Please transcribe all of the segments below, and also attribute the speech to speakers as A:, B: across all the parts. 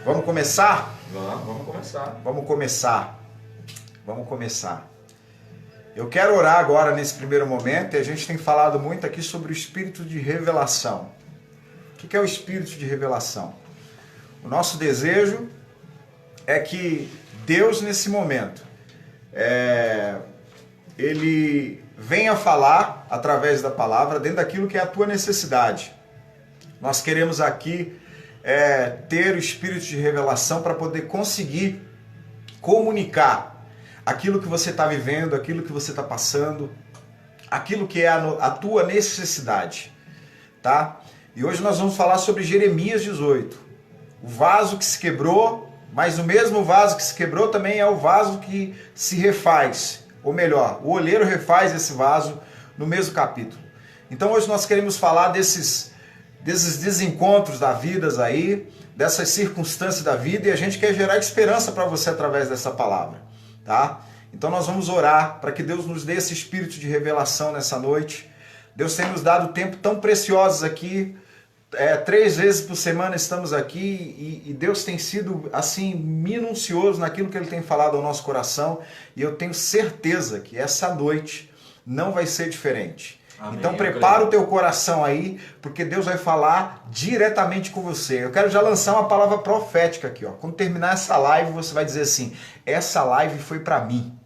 A: Vamos começar?
B: Vamos começar.
A: Vamos começar. Eu quero orar agora nesse primeiro momento, e a gente tem falado muito aqui sobre o espírito de revelação. O que é o espírito de revelação? O nosso desejo é que Deus, nesse momento, Ele venha falar através da palavra dentro daquilo que é a tua necessidade. Nós queremos aqui ter o espírito de revelação para poder conseguir comunicar aquilo que você está vivendo, aquilo que você está passando, aquilo que é a tua necessidade, tá? E hoje nós vamos falar sobre Jeremias 18, o vaso que se quebrou, mas o mesmo vaso que se quebrou também é o vaso que se refaz, ou melhor, o oleiro refaz esse vaso no mesmo capítulo. Então hoje nós queremos falar desses desencontros da vida aí, dessas circunstâncias da vida, e a gente quer gerar esperança para você através dessa palavra, tá? Então nós vamos orar para que Deus nos dê esse espírito de revelação nessa noite. Deus tem nos dado tempo tão preciosos aqui, 3 vezes por semana estamos aqui, e Deus tem sido assim minucioso naquilo que Ele tem falado ao nosso coração, e eu tenho certeza que essa noite não vai ser diferente. Amém. Então prepara o teu coração aí, porque Deus vai falar diretamente com você. Eu quero já lançar uma palavra profética aqui, ó. Quando terminar essa live, você vai dizer assim: essa live foi para mim.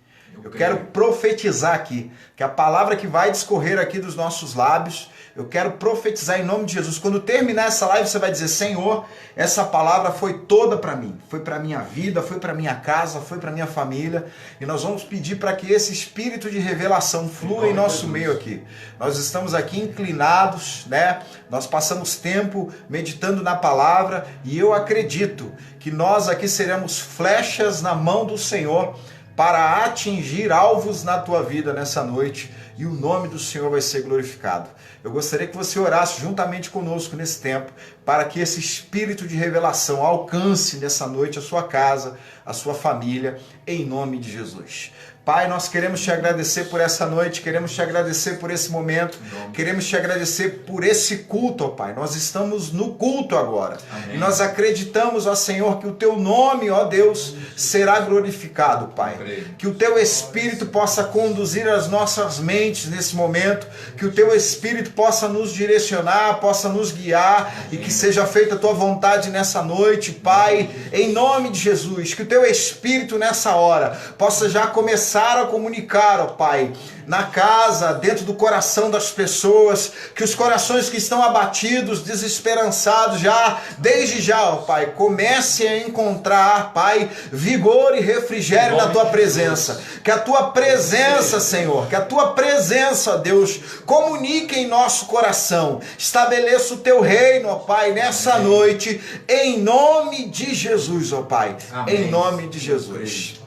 A: Eu quero profetizar aqui, que a palavra que vai discorrer aqui dos nossos lábios, eu quero profetizar em nome de Jesus. Quando terminar essa live, você vai dizer: Senhor, essa palavra foi toda para mim. Foi para minha vida, foi para minha casa, foi para minha família. E nós vamos pedir para que esse espírito de revelação flua em nosso meio aqui. Nós estamos aqui inclinados, né? Nós passamos tempo meditando na palavra, e eu acredito que nós aqui seremos flechas na mão do Senhor para atingir alvos na tua vida nessa noite, e o nome do Senhor vai ser glorificado. Eu gostaria que você orasse juntamente conosco nesse tempo, para que esse espírito de revelação alcance nessa noite a sua casa, a sua família, em nome de Jesus. Pai, nós queremos te agradecer por essa noite, queremos te agradecer por esse momento, queremos te agradecer por esse culto, ó Pai. Nós estamos no culto agora. Amém. E nós acreditamos, ó Senhor, que o teu nome, ó Deus, será glorificado, Pai. Que o teu Espírito possa conduzir as nossas mentes nesse momento, que o teu Espírito possa nos direcionar, possa nos guiar, e que seja feita a tua vontade nessa noite, Pai, em nome de Jesus. Que o teu Espírito nessa hora possa já começar a comunicar, ó Pai, na casa, dentro do coração das pessoas, que os corações que estão abatidos, desesperançados já, desde já, ó Pai, comece a encontrar, Pai, vigor e refrigério na tua presença. Que a tua presença, Senhor, que a tua presença, ó Deus, comunique em nosso coração, estabeleça o teu reino, ó Pai, nessa noite, em nome de Jesus, ó Pai, em nome de Jesus.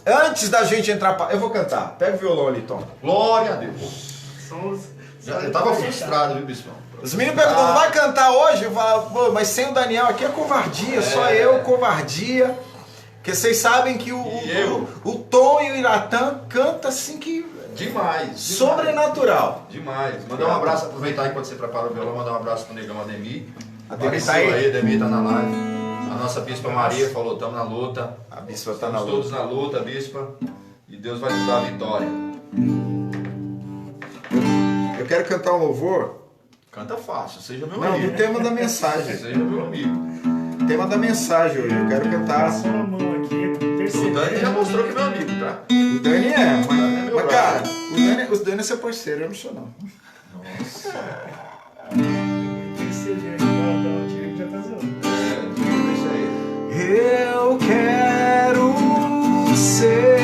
A: Antes da gente entrar... Eu vou cantar. Pega o violão ali, Tom.
B: Glória a Deus. Eu tava frustrado, viu, Bispão?
A: Os meninos perguntam: não vai cantar hoje? Eu falo: pô, mas sem o Daniel aqui é covardia. Só eu, covardia. Porque vocês sabem que o Tom e o Iratã cantam assim que...
B: Demais.
A: Sobrenatural.
B: Demais. Mandar um abraço, aproveitar enquanto você prepara o violão, mandar um abraço pro negão Ademir.
A: Ademir tá aí?
B: Ademir tá na live. A nossa Bispa Maria falou: estamos na luta.
A: A Bispa tá
B: na luta. Todos na luta, Bispa. E Deus vai nos dar a vitória.
A: Eu quero cantar um louvor.
B: Canta fácil, seja meu
A: amigo.
B: amigo.
A: Não, o tema da mensagem.
B: Seja meu amigo.
A: Tema da mensagem hoje. Eu quero cantar.
B: O Dani já mostrou que é meu amigo, tá?
A: O Dani mas cara, o Dani é seu parceiro, eu não sou não.
B: Nossa.
A: Eu quero ser,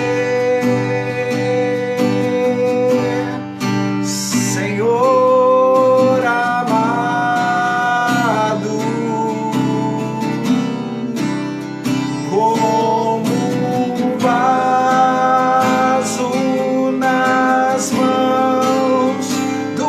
A: Senhor amado, como um vaso nas mãos do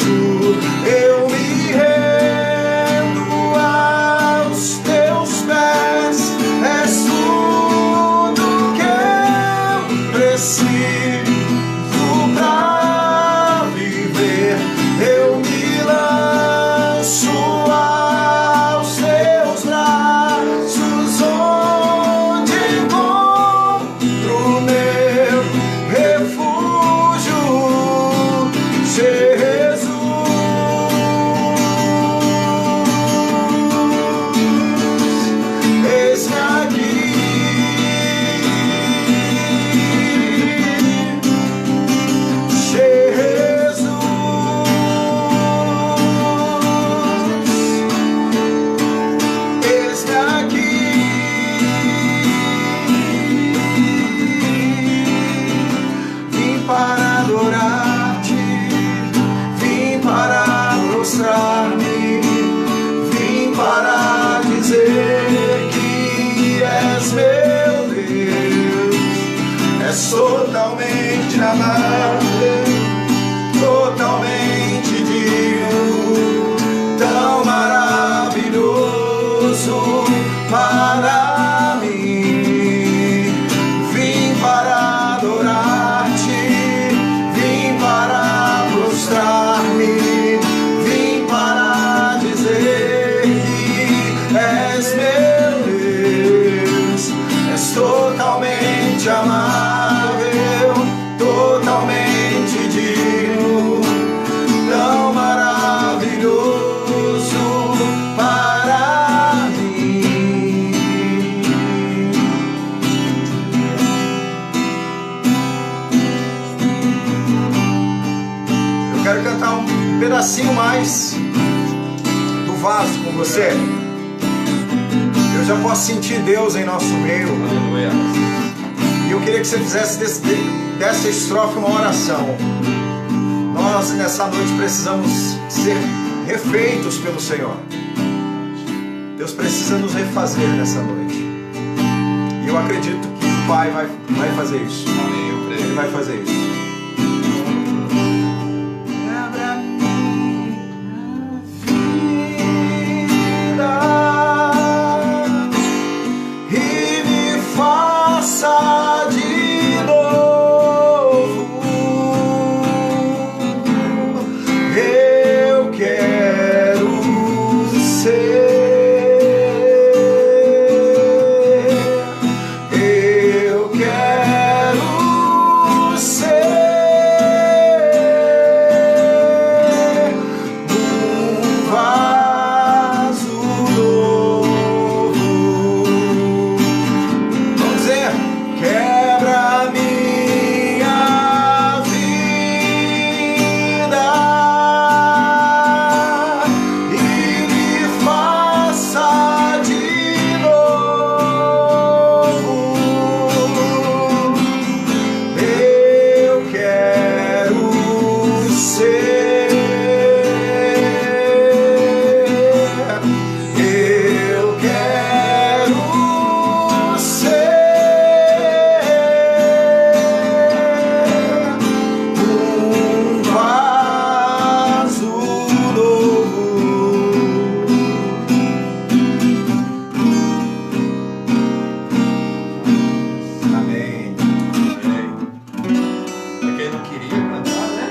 A: eu me rendo aos teus pés. És tudo que eu preciso pra viver. Eu me lanço aos teus braços, onde encontro meu refúgio, Jesus. Eis-me aqui, Jesus. Eis-me aqui, vim para adorar-te, vim para prostrar-me, vim para dizer que és meu Deus. És totalmente amável, totalmente digno, tão maravilhoso para mim. Vim para adorar-te, vim para prostrar-me, vim para dizer que és meu Deus. És totalmente amável, totalmente digno, tão maravilhoso para mim. Eu quero cantar um pedacinho mais do vaso com você. Eu já posso sentir Deus em nosso meio.
C: Aleluia.
A: E eu queria que você fizesse dessa estrofe uma oração. Nós nessa noite precisamos ser refeitos pelo Senhor. Deus precisa nos refazer nessa noite. E eu acredito que o Pai vai fazer isso.
C: Amém, eu creio.
A: Ele vai fazer isso. Quebra minha vida e me faça de novo. Eu quero ser. Eu quero ser um vaso novo. Vamos dizer, quebra minha vida e me faça de novo. Eu quero ser. Eu quero ser um vaso novo. Amém.
C: Pra quem não queria cantar, né?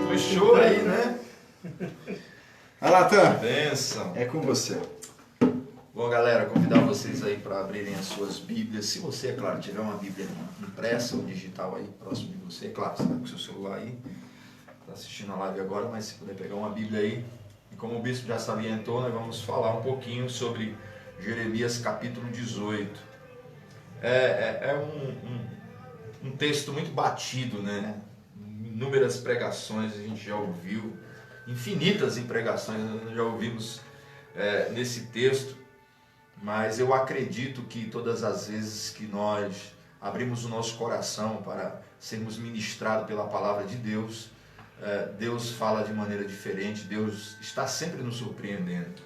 C: Puxou aí, né?
A: Alatan,
C: Bênção.
A: é com você.
C: Bom, galera, convidar vocês aí para abrirem as suas Bíblias. Se você, é claro, tiver uma Bíblia impressa ou digital aí próximo de você, é claro, você está com o seu celular aí, está assistindo a live agora, mas se puder pegar uma Bíblia aí. E como o bispo já salientou, nós vamos falar um pouquinho sobre Jeremias capítulo 18. É um texto muito batido, né? Inúmeras pregações a gente já ouviu, infinitas pregações nós já ouvimos nesse texto, mas eu acredito que todas as vezes que nós abrimos o nosso coração para sermos ministrados pela palavra de Deus, Deus fala de maneira diferente, Deus está sempre nos surpreendendo.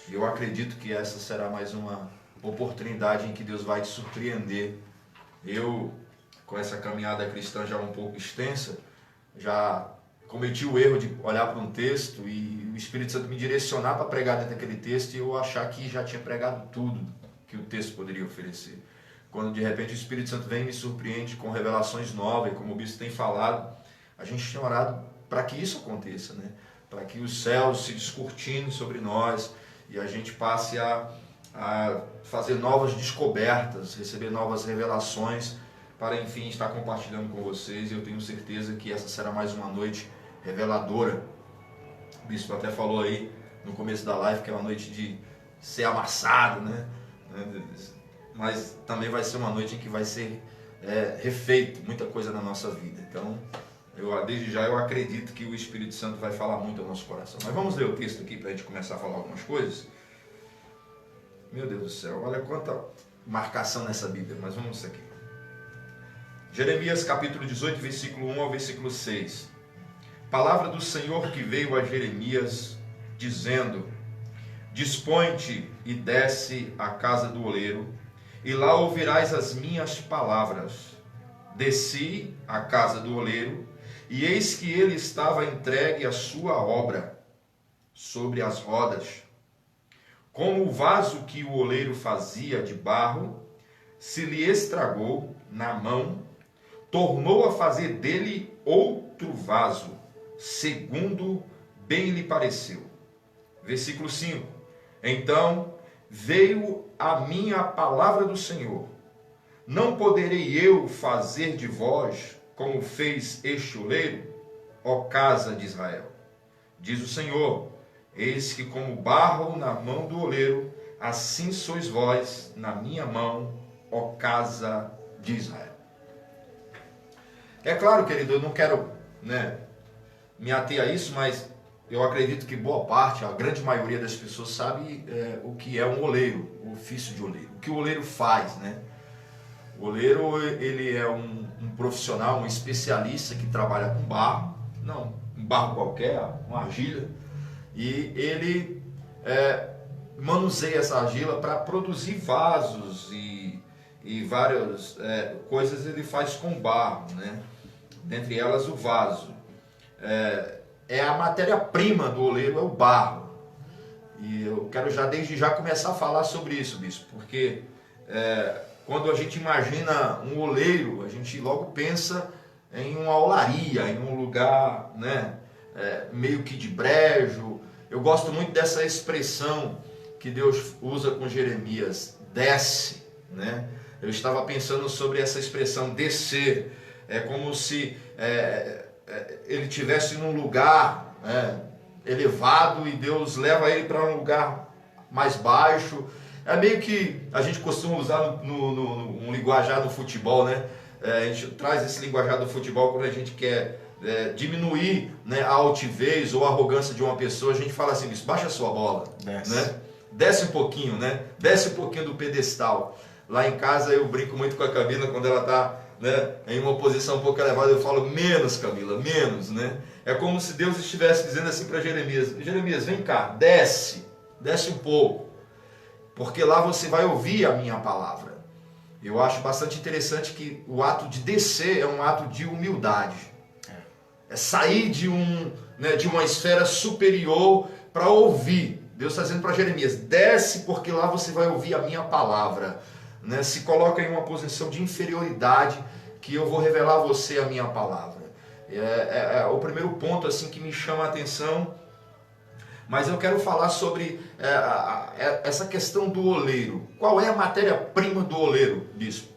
C: E eu acredito que essa será mais uma oportunidade em que Deus vai te surpreender. Eu, com essa caminhada cristã já um pouco extensa, já cometi o erro de olhar para um texto e o Espírito Santo me direcionar para pregar dentro daquele texto e eu achar que já tinha pregado tudo que o texto poderia oferecer. Quando de repente o Espírito Santo vem e me surpreende com revelações novas, e como o bispo tem falado, a gente tem orado para que isso aconteça, né? Para que os céus se descortinem sobre nós e a gente passe a fazer novas descobertas, receber novas revelações, para enfim estar compartilhando com vocês. E eu tenho certeza que essa será mais uma noite reveladora. O bispo até falou aí no começo da live que é uma noite de ser amassado, né? Mas também vai ser uma noite em que vai ser refeito muita coisa na nossa vida. Então, desde já eu acredito que o Espírito Santo vai falar muito ao nosso coração. Mas vamos ler o texto aqui para a gente começar a falar algumas coisas. Meu Deus do céu, olha quanta marcação nessa Bíblia, mas vamos aqui. Jeremias capítulo 18, versículo 1 ao versículo 6. Palavra do Senhor que veio a Jeremias, dizendo: Dispõe-te e desce à casa do oleiro, e lá ouvirás as minhas palavras. Desci à casa do oleiro, e eis que ele estava entregue à sua obra, sobre as rodas. Como o vaso que o oleiro fazia de barro, se lhe estragou na mão, tornou a fazer dele outro vaso, segundo bem lhe pareceu. Versículo 5. Então veio a mim a palavra do Senhor: Não poderei eu fazer de vós como fez este oleiro, ó casa de Israel? Diz o Senhor: Eis que como barro na mão do oleiro, assim sois vós na minha mão, ó casa de Israel. É claro, querido, eu não quero me ater a isso, mas eu acredito que boa parte, a grande maioria das pessoas sabe o que é um oleiro, o ofício de oleiro. O que o oleiro faz, né? O oleiro, ele é um profissional, um especialista que trabalha com barro, não um barro qualquer, uma argila, e ele manuseia essa argila para produzir vasos e várias coisas ele faz com barro, né? Dentre elas o vaso. A matéria-prima do oleiro é o barro. E eu quero desde já começar a falar sobre isso, bispo, porque quando a gente imagina um oleiro, a gente logo pensa em uma olaria, em um lugar, né, meio que de brejo. Eu gosto muito dessa expressão que Deus usa com Jeremias: desce, né? Eu estava pensando sobre essa expressão descer. É como se ele estivesse num lugar elevado e Deus leva ele para um lugar mais baixo. É meio que a gente costuma usar um linguajar no futebol, né? A gente traz esse linguajar do futebol quando a gente quer diminuir, né, a altivez ou a arrogância de uma pessoa. A gente fala assim: baixa a sua bola,
A: desce,
C: né? Desce um pouquinho, né? Desce um pouquinho do pedestal. Lá em casa eu brinco muito com a Camila quando ela está, né, em uma posição um pouco elevada. Eu falo: menos, Camila, menos, né? É como se Deus estivesse dizendo assim para Jeremias: Jeremias, vem cá, desce um pouco, porque lá você vai ouvir a minha palavra. Eu acho bastante interessante que o ato de descer é um ato de humildade. É sair de uma esfera superior para ouvir. Deus está dizendo para Jeremias: desce, porque lá você vai ouvir a minha palavra. Né? Se coloca em uma posição de inferioridade, que eu vou revelar a você a minha palavra. É o primeiro ponto assim que me chama a atenção. Mas eu quero falar sobre essa questão do oleiro. Qual é a matéria-prima do oleiro, bispo?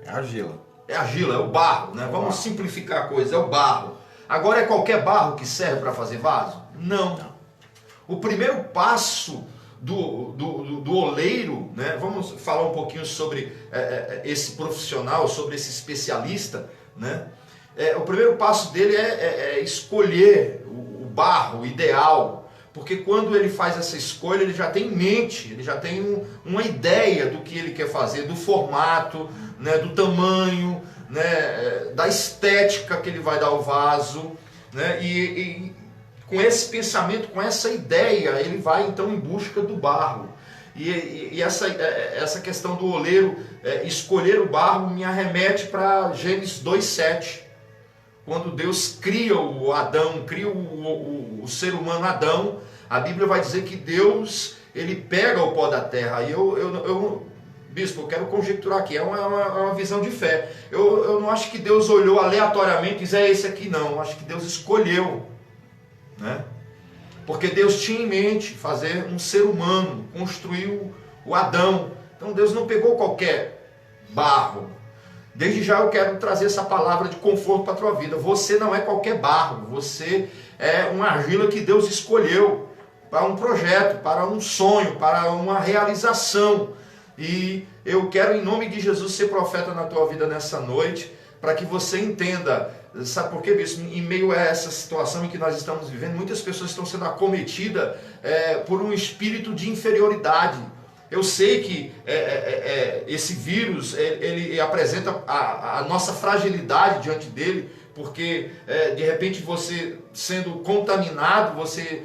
A: É a argila.
C: É a argila, é o barro, né? Vamos simplificar a coisa, é o barro. Agora, é qualquer barro que serve para fazer vaso? Não. O primeiro passo do oleiro, né? Vamos falar um pouquinho sobre esse profissional, sobre esse especialista, né? O primeiro passo dele é escolher o barro ideal, porque quando ele faz essa escolha, ele já tem em mente, ele já tem uma ideia do que ele quer fazer, do formato, né, do tamanho, né, da estética que ele vai dar ao vaso, né, e com esse pensamento, com essa ideia, ele vai então em busca do barro. E essa questão do oleiro escolher o barro me arremete para Gênesis 2,7, quando Deus cria o Adão, cria o ser humano Adão, a Bíblia vai dizer que Deus, ele pega o pó da terra. E bispo, eu quero conjecturar aqui, é uma visão de fé. Eu não acho que Deus olhou aleatoriamente e disse, é esse aqui, não. Eu acho que Deus escolheu, né? Porque Deus tinha em mente fazer um ser humano, construir o Adão. Então Deus não pegou qualquer barro. Desde já eu quero trazer essa palavra de conforto para a tua vida. Você não é qualquer barro, você é uma argila que Deus escolheu para um projeto, para um sonho, para uma realização. E eu quero, em nome de Jesus, ser profeta na tua vida nessa noite, para que você entenda. Sabe por quê, bispo? Em meio a essa situação em que nós estamos vivendo, muitas pessoas estão sendo acometidas por um espírito de inferioridade. Eu sei que esse vírus, ele apresenta a nossa fragilidade diante dele, porque de repente você sendo contaminado, você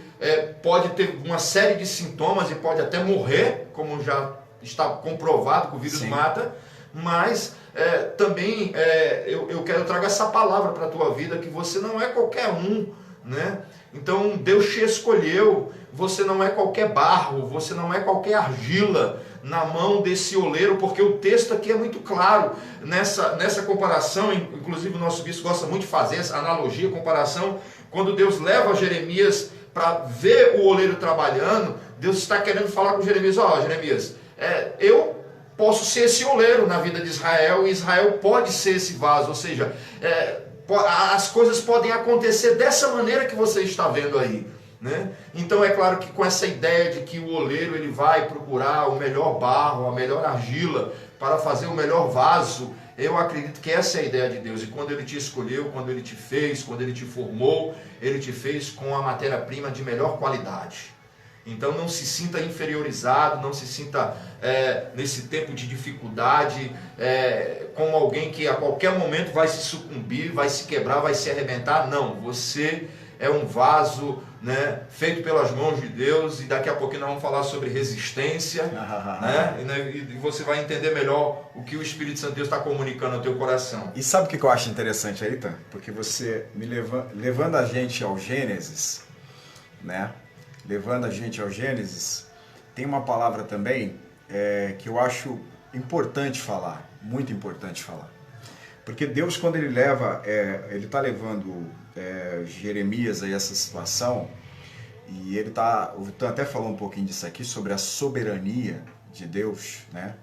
C: pode ter uma série de sintomas e pode até morrer, como já está comprovado que o vírus mata, mas também eu trago essa palavra para a tua vida, que você não é qualquer um, né? Então Deus te escolheu, você não é qualquer barro, você não é qualquer argila na mão desse oleiro, porque o texto aqui é muito claro nessa comparação. Inclusive o nosso bispo gosta muito de fazer essa analogia, comparação, quando Deus leva Jeremias para ver o oleiro trabalhando. Deus está querendo falar com Jeremias, Jeremias, eu posso ser esse oleiro na vida de Israel, e Israel pode ser esse vaso, ou seja, as coisas podem acontecer dessa maneira que você está vendo aí, né? Então é claro que com essa ideia de que o oleiro ele vai procurar o melhor barro, a melhor argila para fazer o melhor vaso, eu acredito que essa é a ideia de Deus. E quando Ele te escolheu, quando Ele te fez, quando Ele te formou, Ele te fez com a matéria-prima de melhor qualidade. Então não se sinta inferiorizado, não se sinta nesse tempo de dificuldade como alguém que a qualquer momento vai se sucumbir, vai se quebrar, vai se arrebentar. Não, você é um vaso, né, feito pelas mãos de Deus, e daqui a pouquinho nós vamos falar sobre resistência, né, e você vai entender melhor o que o Espírito Santo de Deus está comunicando ao teu coração.
A: E sabe o que eu acho interessante aí, Tan? Porque você levando a gente ao Gênesis, né? Levando a gente ao Gênesis, tem uma palavra também que eu acho importante falar, muito importante falar. Porque Deus, quando Ele leva, Ele está levando Jeremias a essa situação, e Ele está, o Tan até falou um pouquinho disso aqui, sobre a soberania de Deus, né?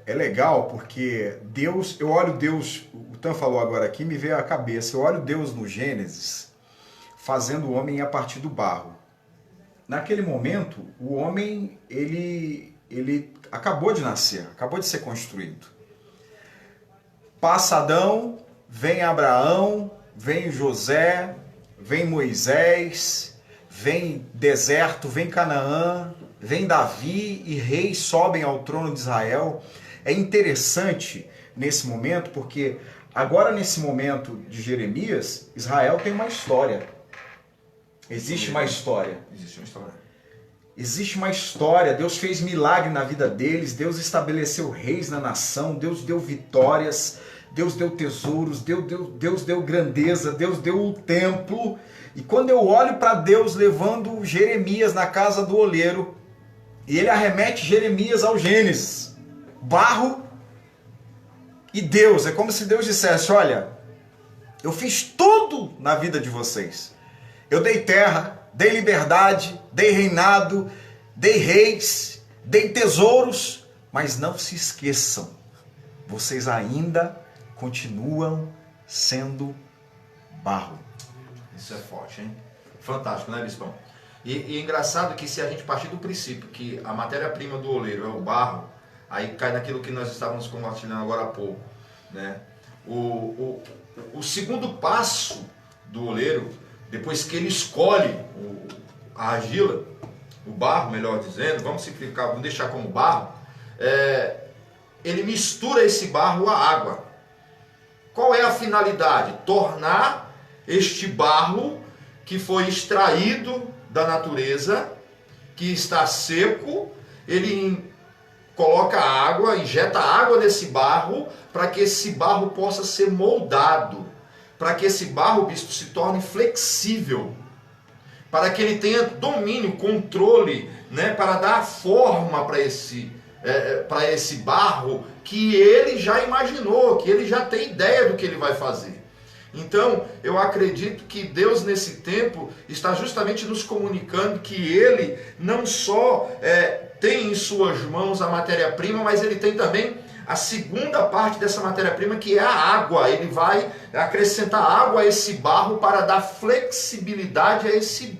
A: É legal porque Deus, eu olho Deus, o Tan falou agora aqui, me veio à cabeça, eu olho Deus no Gênesis, fazendo o homem a partir do barro. Naquele momento, o homem, ele acabou de nascer, acabou de ser construído. Passa Adão, vem Abraão, vem José, vem Moisés, vem deserto, vem Canaã, vem Davi, e reis sobem ao trono de Israel. É interessante nesse momento, porque agora nesse momento de Jeremias, Israel tem uma história. Existe uma história.
C: Existe uma história.
A: Existe uma história. Deus fez milagre na vida deles. Deus estabeleceu reis na nação. Deus deu vitórias. Deus deu tesouros. Deus deu grandeza. Deus deu o templo. E quando eu olho para Deus levando Jeremias na casa do oleiro, e ele arremete Jeremias ao Gênesis, barro e Deus. É como se Deus dissesse: olha, eu fiz tudo na vida de vocês. Eu dei terra, dei liberdade, dei reinado, dei reis, dei tesouros, mas não se esqueçam, vocês ainda continuam sendo barro.
C: Isso é forte, hein? Fantástico, né, Bispão? E é engraçado que, se a gente partir do princípio que a matéria-prima do oleiro é o barro, aí cai naquilo que nós estávamos compartilhando agora há pouco, né? O segundo passo do oleiro, depois que ele escolhe a argila, o barro, melhor dizendo, vamos simplificar, vamos deixar como barro, ele mistura esse barro à água. Qual é a finalidade? Tornar este barro que foi extraído da natureza, que está seco, ele coloca água, injeta água nesse barro, para que esse barro possa ser moldado. para que esse barro, bispo, se torne flexível, para que ele tenha domínio, controle, né, para dar forma para esse barro que ele já imaginou, que ele já tem ideia do que ele vai fazer. Então, eu acredito que Deus nesse tempo está justamente nos comunicando que Ele não só tem em suas mãos a matéria-prima, mas Ele tem também a segunda parte dessa matéria-prima, que é a água. Ele vai acrescentar água a esse barro para dar flexibilidade a esse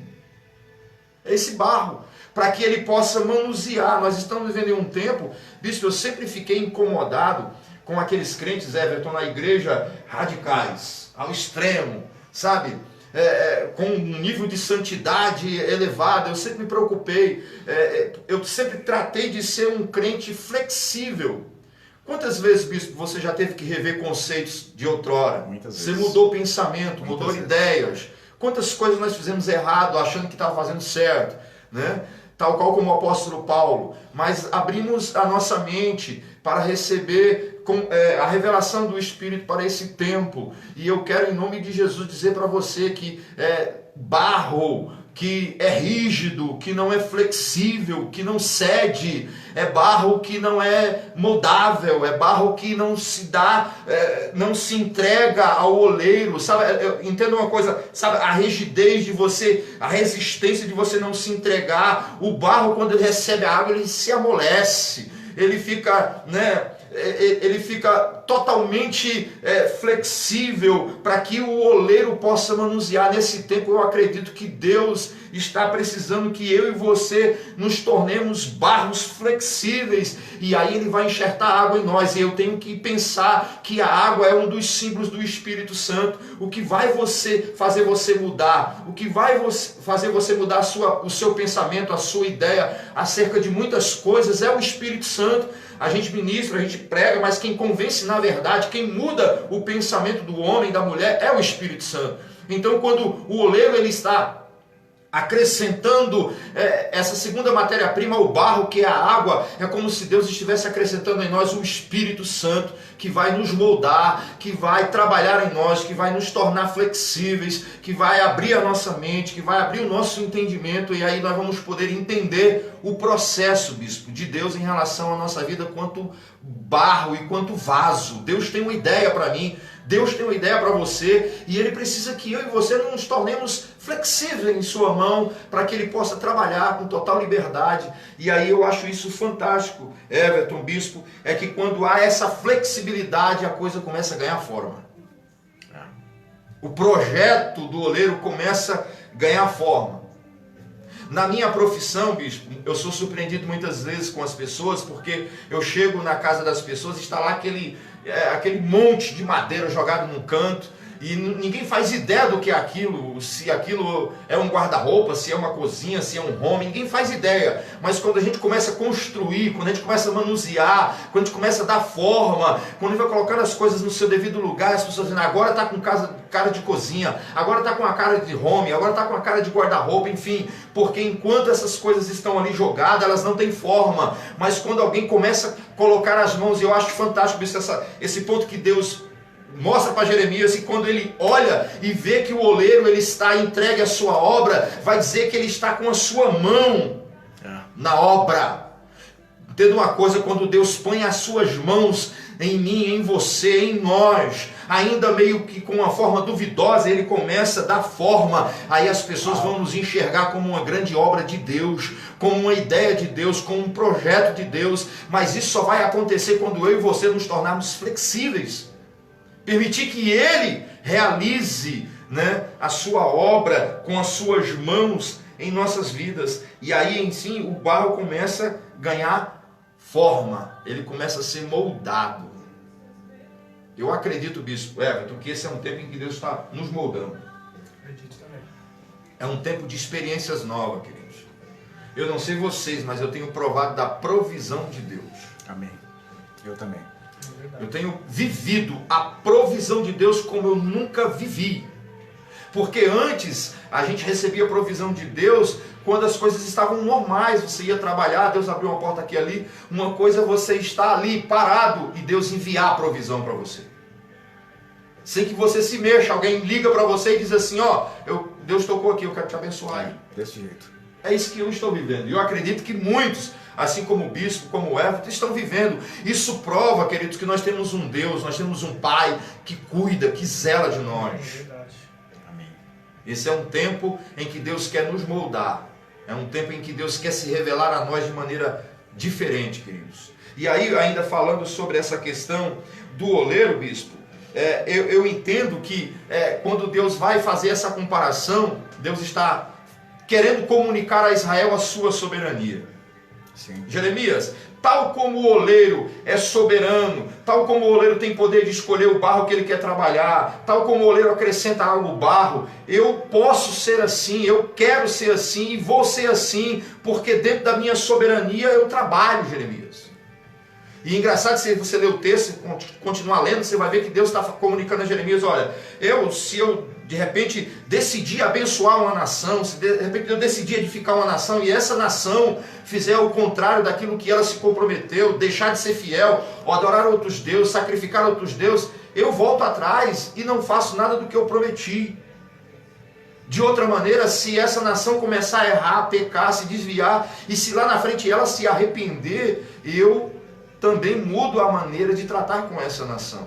C: barro, para que ele possa manusear. Nós estamos vivendo em um tempo, bispo, eu sempre fiquei incomodado com aqueles crentes, Everton, na igreja, radicais, ao extremo, sabe? Com um nível de santidade elevado. Eu sempre me preocupei, eu sempre tratei de ser um crente flexível. Quantas vezes, bispo, você já teve que rever conceitos de outrora?
A: Muitas
C: você
A: vezes.
C: mudou pensamento, mudou
A: Muitas
C: ideias. Quantas coisas nós fizemos errado, achando que estava fazendo certo, né? Tal qual como o apóstolo Paulo. Mas abrimos a nossa mente para receber a revelação do Espírito para esse tempo. E eu quero, em nome de Jesus, dizer para você que barro que é rígido, que não é flexível, que não cede, é barro que não é moldável, é barro que não se dá, não se entrega ao oleiro, sabe? Entenda uma coisa, sabe, a rigidez de você, a resistência de você não se entregar. O barro, quando ele recebe a água, ele se amolece, ele fica, né? Ele fica totalmente flexível para que o oleiro possa manusear. Nesse tempo eu acredito que Deus está precisando que eu e você nos tornemos barros flexíveis, e aí Ele vai enxertar água em nós. E eu tenho que pensar que a água é um dos símbolos do Espírito Santo. O que vai fazer você mudar, o que vai fazer você mudar o seu pensamento, a sua ideia acerca de muitas coisas, é o Espírito Santo. A gente ministra, a gente prega, mas quem convence na verdade, quem muda o pensamento do homem, da mulher, é o Espírito Santo. Então, quando o oleiro ele está acrescentando essa segunda matéria-prima, o barro, que é a água, é como se Deus estivesse acrescentando em nós o Espírito Santo, que vai nos moldar, que vai trabalhar em nós, que vai nos tornar flexíveis, que vai abrir a nossa mente, que vai abrir o nosso entendimento, e aí nós vamos poder entender o processo, bispo, de Deus em relação à nossa vida quanto barro e quanto vaso. Deus tem uma ideia para mim, Deus tem uma ideia para você, e Ele precisa que eu e você nos tornemos flexíveis em sua mão, para que Ele possa trabalhar com total liberdade. E aí eu acho isso fantástico, Everton, bispo, é que quando há essa flexibilidade, a coisa começa a ganhar forma. O projeto do oleiro começa a ganhar forma. Na minha profissão, bispo, eu sou surpreendido muitas vezes com as pessoas, porque eu chego na casa das pessoas e está lá aquele monte de madeira jogado num canto, e ninguém faz ideia do que é aquilo, se aquilo é um guarda-roupa, se é uma cozinha, se é um home, ninguém faz ideia. Mas quando a gente começa a construir, quando a gente começa a manusear, quando a gente começa a dar forma, quando a gente vai colocando as coisas no seu devido lugar, as pessoas dizem, agora está com cara de cozinha, agora está com a cara de home, agora está com a cara de guarda-roupa, enfim. Porque enquanto essas coisas estão ali jogadas, elas não têm forma. Mas quando alguém começa a colocar as mãos, e eu acho fantástico esse ponto que Deus mostra para Jeremias, e quando ele olha e vê que o oleiro ele está entregue à sua obra, vai dizer que ele está com a sua mão na obra. Entenda uma coisa, quando Deus põe as suas mãos em mim, em você, em nós, ainda meio que com uma forma duvidosa, Ele começa a dar forma, aí as pessoas vão nos enxergar como uma grande obra de Deus, como uma ideia de Deus, como um projeto de Deus. Mas isso só vai acontecer quando eu e você nos tornarmos flexíveis, permitir que Ele realize, né, a sua obra com as suas mãos em nossas vidas. E aí em si o barro começa a ganhar forma, ele começa a ser moldado. Eu acredito, bispo Everton, que esse é um tempo em que Deus está nos moldando.
B: Acredito também.
C: É um tempo de experiências novas, queridos. Eu não sei vocês, mas eu tenho provado da provisão de Deus.
A: Amém. Eu também.
C: Eu tenho vivido a provisão de Deus como eu nunca vivi. Porque antes a gente recebia a provisão de Deus quando as coisas estavam normais. Você ia trabalhar, Deus abriu uma porta aqui e ali. Uma coisa é você estar ali parado e Deus enviar a provisão para você. sem que você se mexa. Alguém liga para você e diz assim, ó, Deus tocou aqui, eu quero te abençoar.
A: Desse jeito.
C: É isso que eu estou vivendo. E eu acredito que muitos, assim como o bispo, como o Everton, estão vivendo. Isso prova, queridos, que nós temos um Deus, nós temos um Pai que cuida, que zela de nós.
A: Amém.
C: Esse é um tempo em que Deus quer nos moldar. É um tempo em que Deus quer se revelar a nós de maneira diferente, queridos. E aí, ainda falando sobre essa questão do oleiro, bispo, eu entendo que quando Deus vai fazer essa comparação, Deus está querendo comunicar a Israel a sua soberania.
A: Sim.
C: Jeremias, tal como o oleiro é soberano, tal como o oleiro tem poder de escolher o barro que ele quer trabalhar, tal como o oleiro acrescenta algo ao barro, eu posso ser assim, eu quero ser assim e vou ser assim, porque dentro da minha soberania eu trabalho, Jeremias. E engraçado, se você ler o texto e continuar lendo, você vai ver que Deus está comunicando a Jeremias, olha, se eu de repente decidir abençoar uma nação, se de repente eu decidir edificar uma nação e essa nação fizer o contrário daquilo que ela se comprometeu, deixar de ser fiel, ou adorar outros deuses, sacrificar outros deuses, eu volto atrás e não faço nada do que eu prometi. De outra maneira, se essa nação começar a errar, pecar, se desviar, e se lá na frente ela se arrepender, eu também mudo a maneira de tratar com essa nação.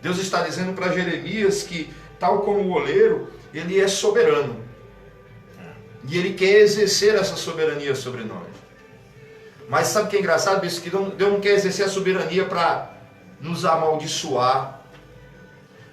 C: Deus está dizendo para Jeremias que, tal como o oleiro, ele é soberano. E ele quer exercer essa soberania sobre nós. Mas sabe o que é engraçado, bispo? Que Deus não quer exercer a soberania para nos amaldiçoar,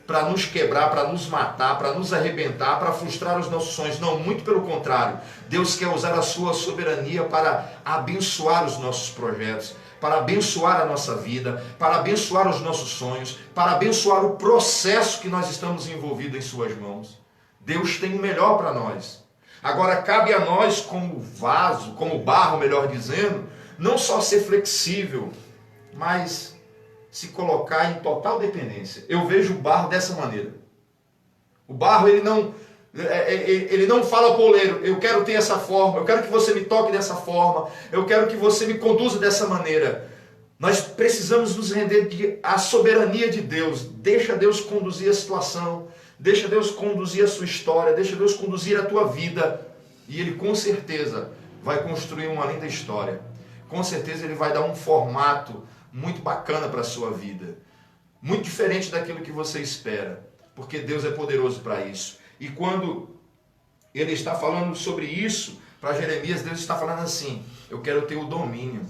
C: para nos quebrar, para nos matar, para nos arrebentar, para frustrar os nossos sonhos. Não, muito pelo contrário. Deus quer usar a sua soberania para abençoar os nossos projetos, para abençoar a nossa vida, para abençoar os nossos sonhos, para abençoar o processo que nós estamos envolvidos em suas mãos. Deus tem o melhor para nós. Agora cabe a nós, como vaso, como barro, melhor dizendo, não só ser flexível, mas se colocar em total dependência. Eu vejo o barro dessa maneira. O barro, ele não fala para o oleiro, eu quero ter essa forma, eu quero que você me toque dessa forma, eu quero que você me conduza dessa maneira. Nós precisamos nos render à soberania de Deus. Deixa Deus conduzir a situação, deixa Deus conduzir a sua história, deixa Deus conduzir a tua vida, e Ele com certeza vai construir uma linda história. Com certeza Ele vai dar um formato muito bacana para a sua vida, muito diferente daquilo que você espera, porque Deus é poderoso para isso. E quando Ele está falando sobre isso para Jeremias, Deus está falando assim, eu quero ter o domínio.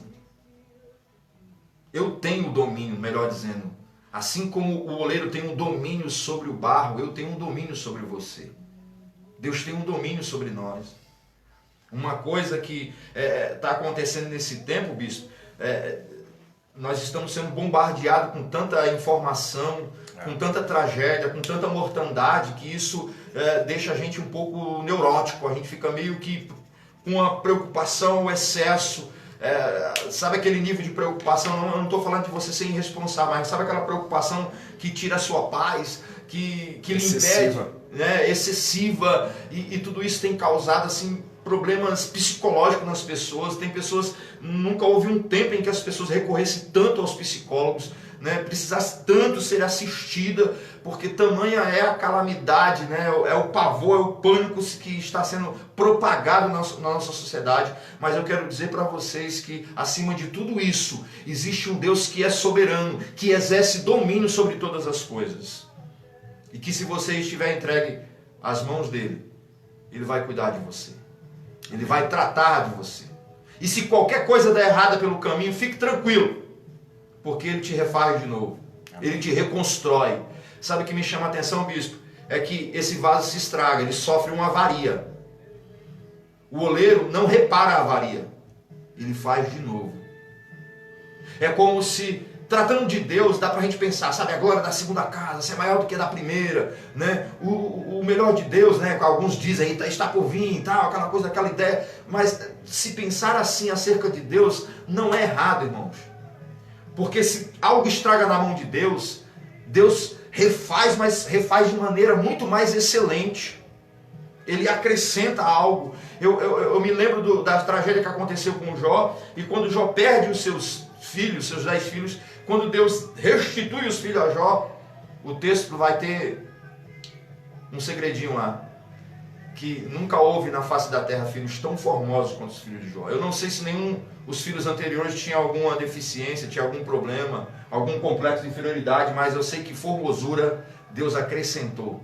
C: Eu tenho o domínio, melhor dizendo. Assim como o oleiro tem um domínio sobre o barro, eu tenho um domínio sobre você. Deus tem um domínio sobre nós. Uma coisa que está acontecendo nesse tempo, bispo, nós estamos sendo bombardeados com tanta informação, com tanta tragédia, com tanta mortandade, que isso deixa a gente um pouco neurótico. A gente fica meio que com uma preocupação, um excesso. Sabe aquele nível de preocupação? Eu não estou falando de você ser irresponsável, mas sabe aquela preocupação que tira a sua paz, que lhe impede, excessiva, e tudo isso tem causado assim problemas psicológicos nas pessoas. Tem pessoas, nunca houve um tempo em que as pessoas recorressem tanto aos psicólogos, precisasse tanto ser assistida, porque tamanha é a calamidade, é o pavor, é o pânico que está sendo propagado na nossa sociedade. Mas eu quero dizer para vocês que, acima de tudo isso, existe um Deus que é soberano, que exerce domínio sobre todas as coisas, e que, se você estiver entregue às mãos dele, ele vai cuidar de você, ele vai tratar de você. E se qualquer coisa der errada pelo caminho, fique tranquilo, porque ele te refaz de novo. Ele te reconstrói. Sabe o que me chama a atenção, bispo? É que esse vaso se estraga, ele sofre uma avaria. O oleiro não repara a avaria, ele faz de novo. É como se, tratando de Deus, dá pra gente pensar, sabe, a glória da segunda casa é maior do que a da primeira, o melhor de Deus, alguns dizem, está por vir, tal, aquela coisa, aquela ideia. Mas se pensar assim acerca de Deus, não é errado, irmãos. Porque se algo estraga na mão de Deus, Deus refaz, mas refaz de maneira muito mais excelente. Ele acrescenta algo. Eu me lembro da tragédia que aconteceu com Jó, e quando Jó perde os seus filhos, seus 10 filhos, quando Deus restitui os filhos a Jó, o texto vai ter um segredinho lá, que nunca houve na face da terra filhos tão formosos quanto os filhos de Jó. Eu não sei se os filhos anteriores tinham alguma deficiência, tinha algum problema, algum complexo de inferioridade, mas eu sei que formosura Deus acrescentou,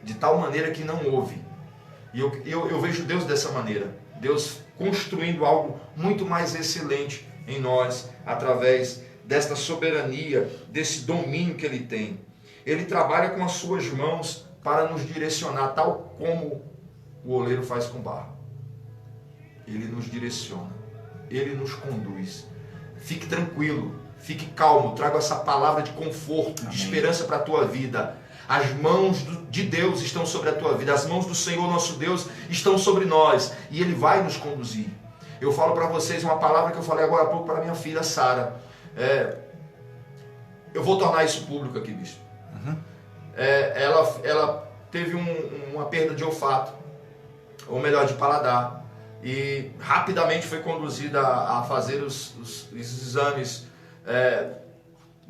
C: de tal maneira que não houve. E eu vejo Deus dessa maneira, Deus construindo algo muito mais excelente em nós, através desta soberania, desse domínio que Ele tem. Ele trabalha com as suas mãos para nos direcionar, tal como o oleiro faz com barro. Ele nos direciona, Ele nos conduz. Fique tranquilo, fique calmo, traga essa palavra de conforto, de esperança para a tua vida. As mãos de Deus estão sobre a tua vida, as mãos do Senhor nosso Deus estão sobre nós, e Ele vai nos conduzir. Eu falo para vocês uma palavra que eu falei agora há pouco para minha filha Sara. Eu vou tornar isso público aqui, bispo. Ela teve uma perda de olfato, ou melhor, de paladar, e rapidamente foi conduzida a fazer os exames.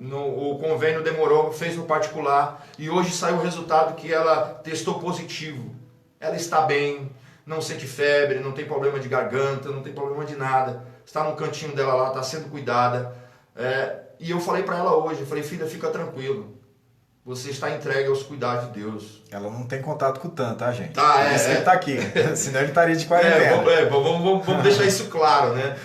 C: O convênio demorou, fez no particular, e hoje saiu o resultado que ela testou positivo. Ela está bem, não sente febre, não tem problema de garganta, não tem problema de nada, está no cantinho dela lá, está sendo cuidada. E eu falei para ela hoje, eu falei, filha, fica tranquilo, você está entregue aos cuidados de Deus.
A: Ela não tem contato com o Tan, tá, gente?
C: Tá,
A: Isso ele tá aqui, senão ele estaria de quarentena.
C: Vamos deixar isso claro, né?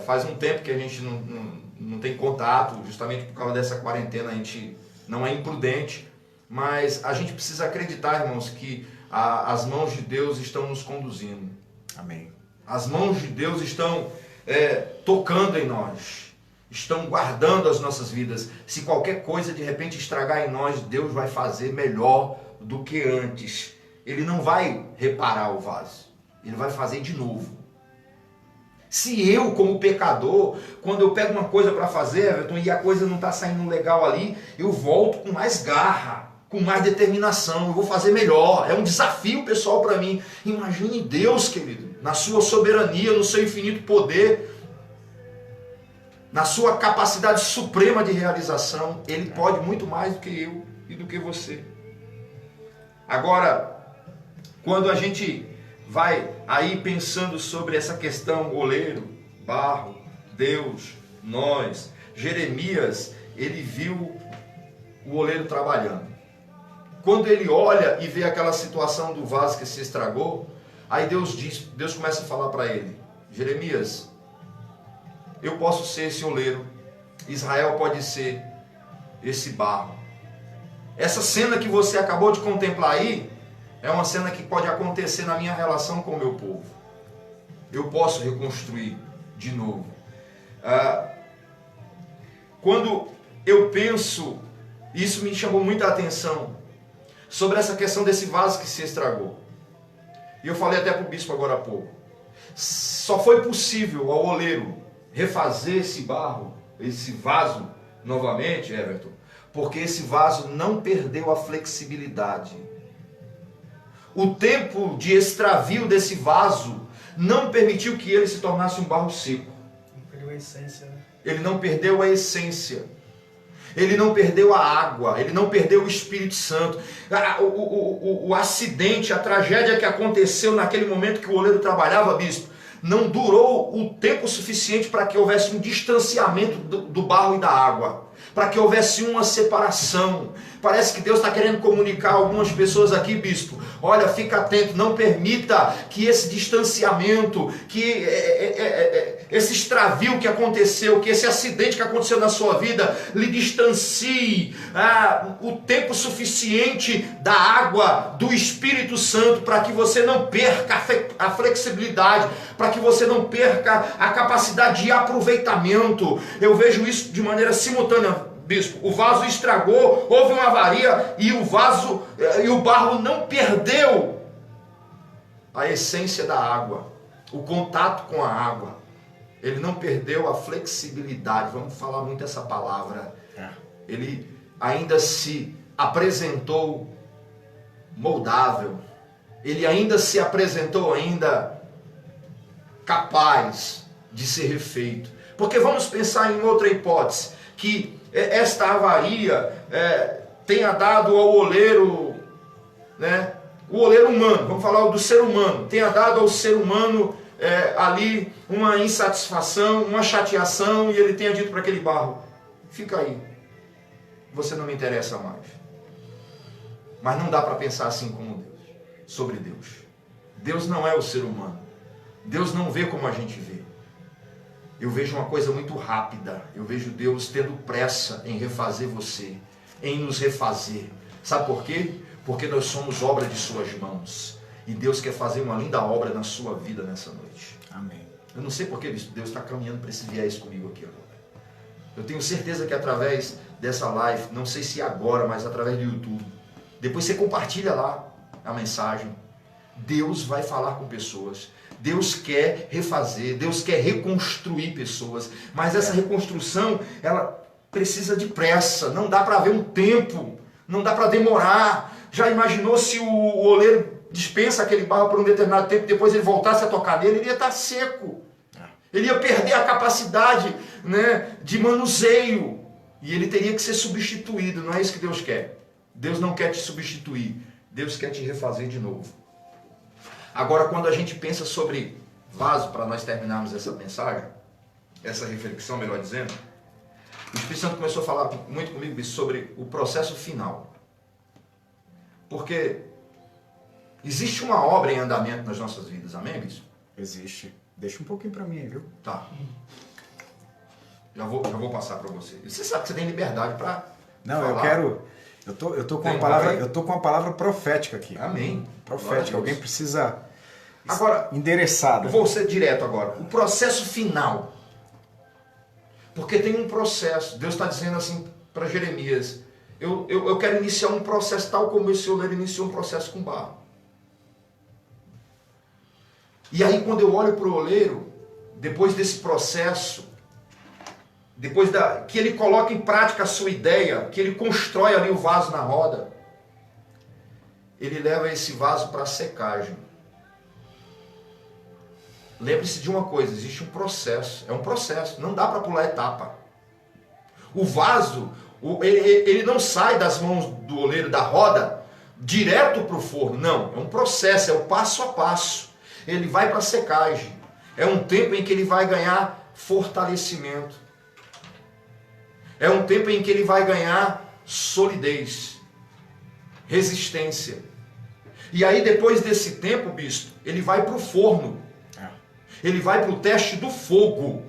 C: Faz um tempo que a gente não tem contato, justamente por causa dessa quarentena, a gente não é imprudente, mas a gente precisa acreditar, irmãos, que as mãos de Deus estão nos conduzindo.
A: Amém.
C: As mãos de Deus estão tocando em nós, estão guardando as nossas vidas. Se qualquer coisa de repente estragar em nós, Deus vai fazer melhor do que antes. Ele não vai reparar o vaso, Ele vai fazer de novo. Se eu, como pecador, quando eu pego uma coisa para fazer, Everton, e a coisa não está saindo legal ali, eu volto com mais garra, com mais determinação, eu vou fazer melhor. É um desafio pessoal para mim. Imagine Deus, querido, na sua soberania, no seu infinito poder, na sua capacidade suprema de realização. Ele pode muito mais do que eu e do que você. Agora, quando a gente vai aí pensando sobre essa questão, oleiro, barro, Deus, nós, Jeremias, ele viu o oleiro trabalhando. Quando ele olha e vê aquela situação do vaso que se estragou, aí Deus começa a falar para ele, Jeremias, eu posso ser esse oleiro, Israel pode ser esse barro. Essa cena que você acabou de contemplar aí, é uma cena que pode acontecer na minha relação com o meu povo. Eu posso reconstruir de novo. Quando eu penso, isso me chamou muita atenção, sobre essa questão desse vaso que se estragou. E eu falei até para o bispo agora há pouco. Só foi possível ao oleiro refazer esse barro, esse vaso novamente, Everton, porque esse vaso não perdeu a flexibilidade. O tempo de extravio desse vaso não permitiu que ele se tornasse um barro seco.
B: Não perdeu a essência, né?
C: Ele não perdeu a essência. Ele não perdeu a água. Ele não perdeu o Espírito Santo. O acidente, a tragédia que aconteceu naquele momento que o oleiro trabalhava, bispo, não durou o tempo suficiente para que houvesse um distanciamento do barro e da água, para que houvesse uma separação. Parece que Deus está querendo comunicar a algumas pessoas aqui, bispo, olha, fica atento, não permita que esse distanciamento, que esse extravio que aconteceu, que esse acidente que aconteceu na sua vida, lhe distancie o tempo suficiente da água, do Espírito Santo, para que você não perca a flexibilidade, para que você não perca a capacidade de aproveitamento. Eu vejo isso de maneira simultânea, bispo. O vaso estragou, houve uma avaria e o barro não perdeu a essência da água, o contato com a água. Ele não perdeu a flexibilidade. Vamos falar muito essa palavra. Ele ainda se apresentou moldável. Ele ainda se apresentou capaz de ser refeito. Porque vamos pensar em outra hipótese, que esta avaria tenha dado ao oleiro, né, o oleiro humano, vamos falar do ser humano, tenha dado ao ser humano ali uma insatisfação, uma chateação, e ele tenha dito para aquele barro, fica aí, você não me interessa mais. Mas não dá para pensar assim como Deus, sobre Deus. Deus não é o ser humano. Deus não vê como a gente vê. Eu vejo uma coisa muito rápida. Eu vejo Deus tendo pressa em refazer você, em nos refazer. Sabe por quê? Porque nós somos obra de suas mãos. E Deus quer fazer uma linda obra na sua vida nessa noite.
A: Amém.
C: Eu não sei porque Deus está caminhando para esse viés comigo aqui agora. Eu tenho certeza que através dessa live, não sei se agora, mas através do YouTube, depois você compartilha lá a mensagem. Deus vai falar com pessoas. Deus quer refazer, Deus quer reconstruir pessoas. Mas essa reconstrução, ela precisa de pressa. Não dá para haver um tempo, não dá para demorar. Já imaginou se o oleiro dispensa aquele barro por um determinado tempo, depois ele voltasse a tocar nele, ele ia estar seco. Ele ia perder a capacidade, né, de manuseio. E ele teria que ser substituído. Não é isso que Deus quer. Deus não quer te substituir. Deus quer te refazer de novo. Agora, quando a gente pensa sobre vaso, para nós terminarmos essa mensagem, essa reflexão, melhor dizendo, o Espírito Santo começou a falar muito comigo sobre o processo final. Porque existe uma obra em andamento nas nossas vidas, amém, Bispo?
A: Existe. Deixa um pouquinho para mim aí, viu?
C: Tá. Já vou passar para você. Você sabe que você tem liberdade para falar.
A: Eu quero... Eu tô com uma palavra profética aqui.
C: Amém.
A: Profética. Alguém precisa
C: agora
A: endereçada.
C: Eu vou ser direto agora. O processo final. Porque tem um processo. Deus está dizendo assim para Jeremias, eu quero iniciar um processo tal como esse oleiro iniciou um processo com barro. E aí quando eu olho para o oleiro, depois desse processo, depois que ele coloca em prática a sua ideia, que ele constrói ali o vaso na roda, ele leva esse vaso para a secagem. Lembre-se de uma coisa, existe um processo, é um processo, não dá para pular etapa. O vaso, ele não sai das mãos do oleiro, da roda, direto para o forno, não, é um processo, é o passo a passo. Ele vai para a secagem, é um tempo em que ele vai ganhar fortalecimento. É um tempo em que ele vai ganhar solidez, resistência. E aí depois desse tempo, bispo, ele vai para o forno. Ele vai para o teste do fogo.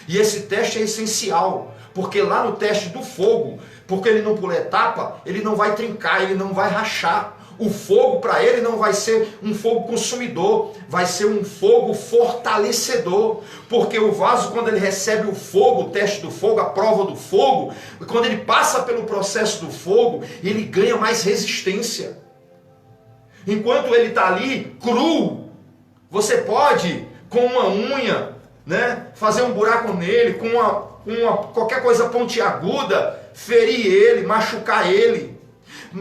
C: E esse teste é essencial, porque lá no teste do fogo, porque ele não pula etapa, ele não vai trincar, ele não vai rachar. O fogo para ele não vai ser um fogo consumidor, vai ser um fogo fortalecedor, porque o vaso, quando ele recebe o fogo, o teste do fogo, a prova do fogo, quando ele passa pelo processo do fogo, ele ganha mais resistência. Enquanto ele está ali cru, você pode com uma unha, né, fazer um buraco nele, com qualquer coisa pontiaguda, ferir ele, machucar ele.